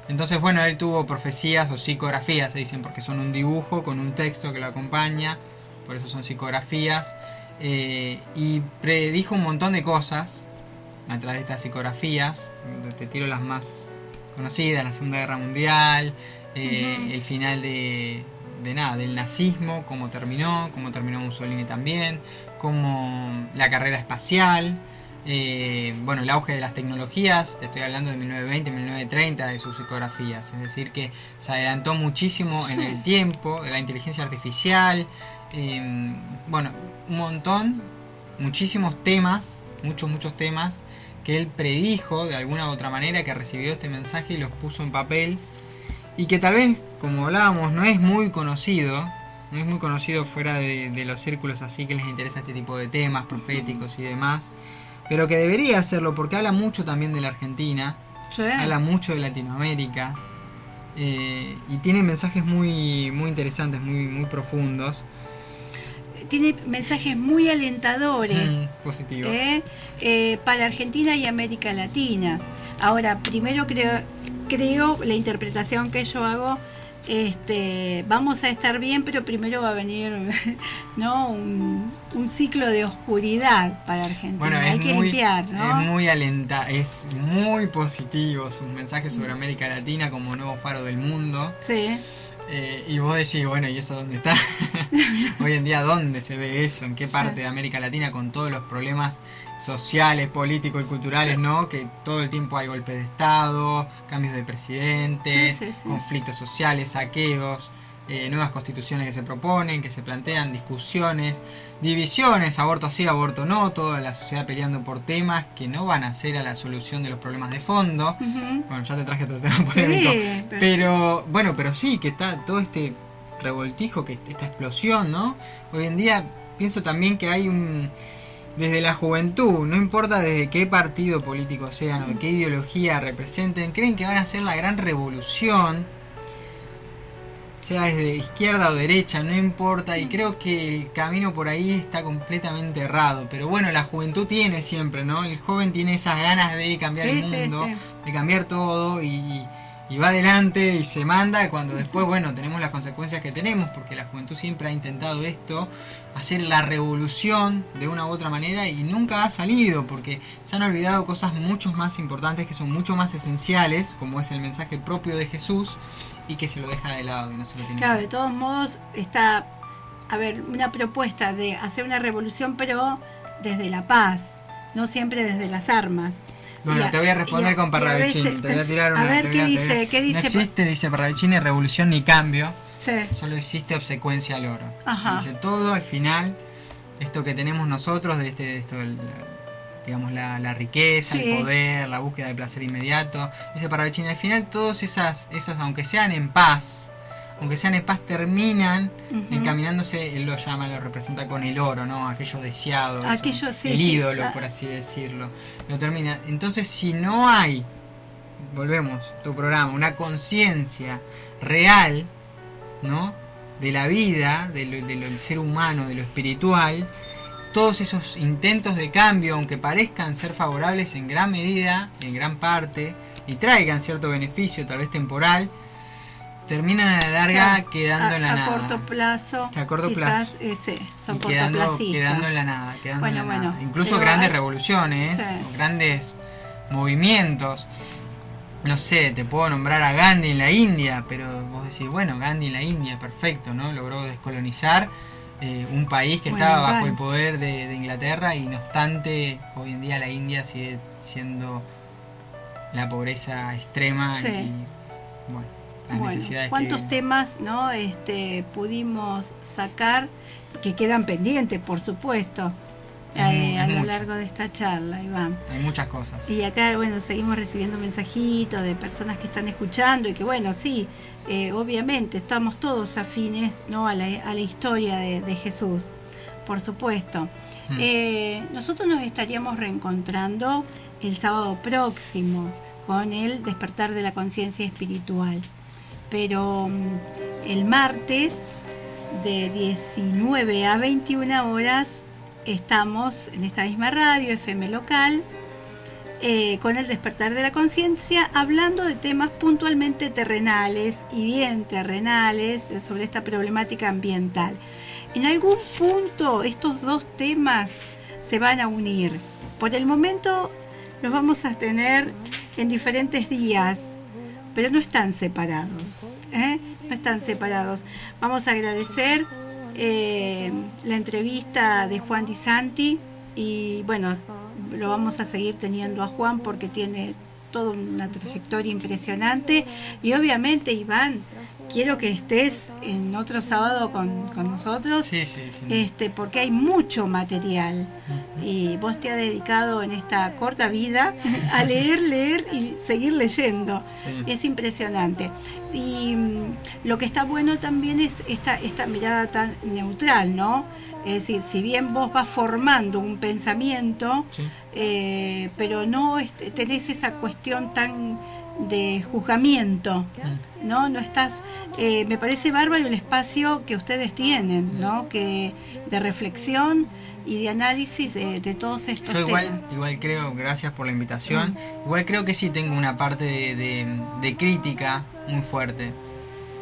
Entonces, bueno, él tuvo profecías o psicografías, se dicen, porque son un dibujo con un texto que lo acompaña, por eso son psicografías, y predijo un montón de cosas a través de estas psicografías. Te tiro las más conocidas: la Segunda Guerra Mundial, el final del nazismo, cómo terminó Mussolini también, como la carrera espacial, bueno, el auge de las tecnologías. Te estoy hablando de 1920, 1930 de sus psicografías, es decir que se adelantó muchísimo en el tiempo, de la inteligencia artificial, bueno, un montón, muchísimos temas, muchos temas que él predijo de alguna u otra manera, que recibió este mensaje y los puso en papel, y que tal vez, como hablábamos, no es muy conocido fuera de los círculos así que les interesa este tipo de temas proféticos y demás, pero que debería hacerlo porque habla mucho también de la Argentina, sí, habla mucho de Latinoamérica, y tiene mensajes muy interesantes, muy profundos. Tiene mensajes muy alentadores, positivos, para Argentina y América Latina. Ahora, primero creo la interpretación que yo hago, vamos a estar bien, pero primero va a venir, ¿no? un ciclo de oscuridad para Argentina. Bueno, hay que limpiar, ¿no? Es muy positivo sus mensajes sobre América Latina como nuevo faro del mundo. Sí. Y vos decís, bueno, ¿y eso dónde está? Hoy en día, ¿dónde se ve eso? ¿En qué parte de América Latina, con todos los problemas sociales, políticos y culturales, ¿no? Que todo el tiempo hay golpes de Estado, cambios de presidentes, conflictos sociales, saqueos, nuevas constituciones que se proponen, que se plantean, discusiones, divisiones, aborto sí, aborto no, toda la sociedad peleando por temas que no van a ser a la solución de los problemas de fondo. Bueno, ya te traje todo el tema polémico, pero sí, que está todo este revoltijo, que esta explosión, ¿no? Hoy en día pienso también que hay desde la juventud, no importa desde qué partido político sean o de qué ideología representen, creen que van a hacer la gran revolución, sea desde izquierda o derecha, no importa, y creo que el camino por ahí está completamente errado. Pero bueno, la juventud tiene siempre, ¿no? El joven tiene esas ganas de cambiar el mundo, de cambiar todo, y va adelante y se manda, cuando después, bueno, tenemos las consecuencias que tenemos, porque la juventud siempre ha intentado esto, hacer la revolución de una u otra manera, y nunca ha salido, porque se han olvidado cosas mucho más importantes, que son mucho más esenciales, como es el mensaje propio de Jesús, y que se lo deja de lado y no se lo tiene. Claro, de todos modos está, una propuesta de hacer una revolución, pero desde la paz, no siempre desde las armas. Bueno, te voy a responder con Parravicini, te voy a tirar una... A ver, ¿qué dice? No existe, dice Parravicini, revolución ni cambio, sí, solo existe obsecuencia al oro. Ajá. Dice, todo al final, esto que tenemos nosotros, digamos, la riqueza, sí, el poder, la búsqueda de placer inmediato. Dice Parravicini, al final todas esas, aunque sean en paz, terminan encaminándose, él lo representa con el oro, ¿no? Aquello deseado, el ídolo, por así decirlo. Lo termina. Entonces, si no hay, volvemos a tu programa, una conciencia real, ¿no? De la vida, del ser humano, de lo espiritual, todos esos intentos de cambio, aunque parezcan ser favorables en gran medida, en gran parte, y traigan cierto beneficio, tal vez temporal, terminan a la larga quedando en la nada. A corto plazo. A corto quizás, plazo. Son y quedando en la nada. Incluso grandes revoluciones, o grandes movimientos. No sé, te puedo nombrar a Gandhi en la India, pero vos decís, bueno, Gandhi en la India, perfecto, ¿no? Logró descolonizar un país que estaba bajo el poder de Inglaterra, y no obstante, hoy en día la India sigue siendo la pobreza extrema y, bueno, las necesidades. ¿Cuántos temas, no, pudimos sacar que quedan pendientes, por supuesto? A lo largo de esta charla, Iván. Hay muchas cosas. Y acá, bueno, seguimos recibiendo mensajitos de personas que están escuchando y que, bueno, sí, obviamente estamos todos afines, ¿no?, a la historia de Jesús, por supuesto. Nosotros nos estaríamos reencontrando el sábado próximo con el despertar de la conciencia espiritual, pero el martes de 19 a 21 horas estamos en esta misma radio, FM local, con el despertar de la conciencia, hablando de temas puntualmente terrenales y bien terrenales sobre esta problemática ambiental. En algún punto estos dos temas se van a unir. Por el momento los vamos a tener en diferentes días, pero no están separados, no están separados. Vamos a agradecer la entrevista de Juan Di Santi, y bueno, lo vamos a seguir teniendo a Juan porque tiene toda una trayectoria impresionante, y obviamente, Iván, quiero que estés en otro sábado con nosotros, sí. Porque hay mucho material, y vos te has dedicado en esta corta vida a leer y seguir leyendo. Es impresionante. Y lo que está bueno también es esta mirada tan neutral, ¿no? Es decir, si bien vos vas formando un pensamiento, pero no tenés esa cuestión tan de juzgamiento, ¿no? No estás, me parece bárbaro el espacio que ustedes tienen, ¿no? Que de reflexión y de análisis de todos estos temas. Igual creo, gracias por la invitación, igual creo que sí tengo una parte de crítica muy fuerte,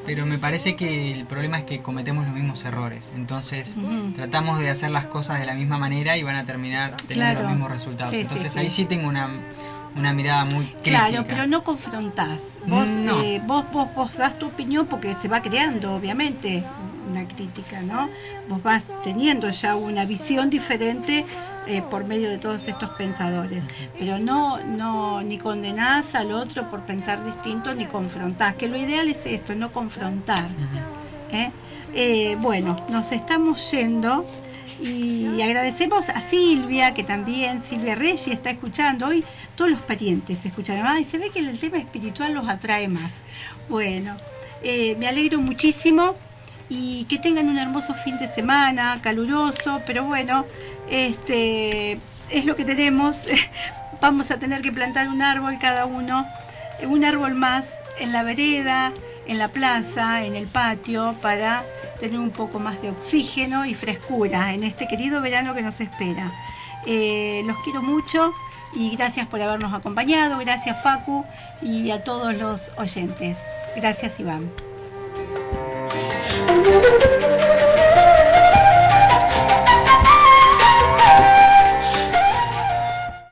pero me parece que el problema es que cometemos los mismos errores, entonces tratamos de hacer las cosas de la misma manera y van a terminar teniendo los mismos resultados. Entonces ahí sí tengo una mirada muy crítica. Claro, pero no confrontás. Vos das tu opinión porque se va creando, obviamente, una crítica, ¿no? Vos vas teniendo ya una visión diferente por medio de todos estos pensadores. Pero no ni condenás al otro por pensar distinto, ni confrontás. Que lo ideal es esto, no confrontar. Bueno, nos estamos yendo. Y agradecemos a Silvia, que también, Silvia Reyes, está escuchando. Hoy todos los parientes escuchan. Y se ve que el tema espiritual los atrae más. Bueno, me alegro muchísimo y que tengan un hermoso fin de semana, caluroso, pero bueno, es lo que tenemos. Vamos a tener que plantar un árbol cada uno, un árbol más en la vereda, en la plaza, en el patio, para tener un poco más de oxígeno y frescura en este querido verano que nos espera. Los quiero mucho y gracias por habernos acompañado. Gracias, Facu, y a todos los oyentes. Gracias, Iván.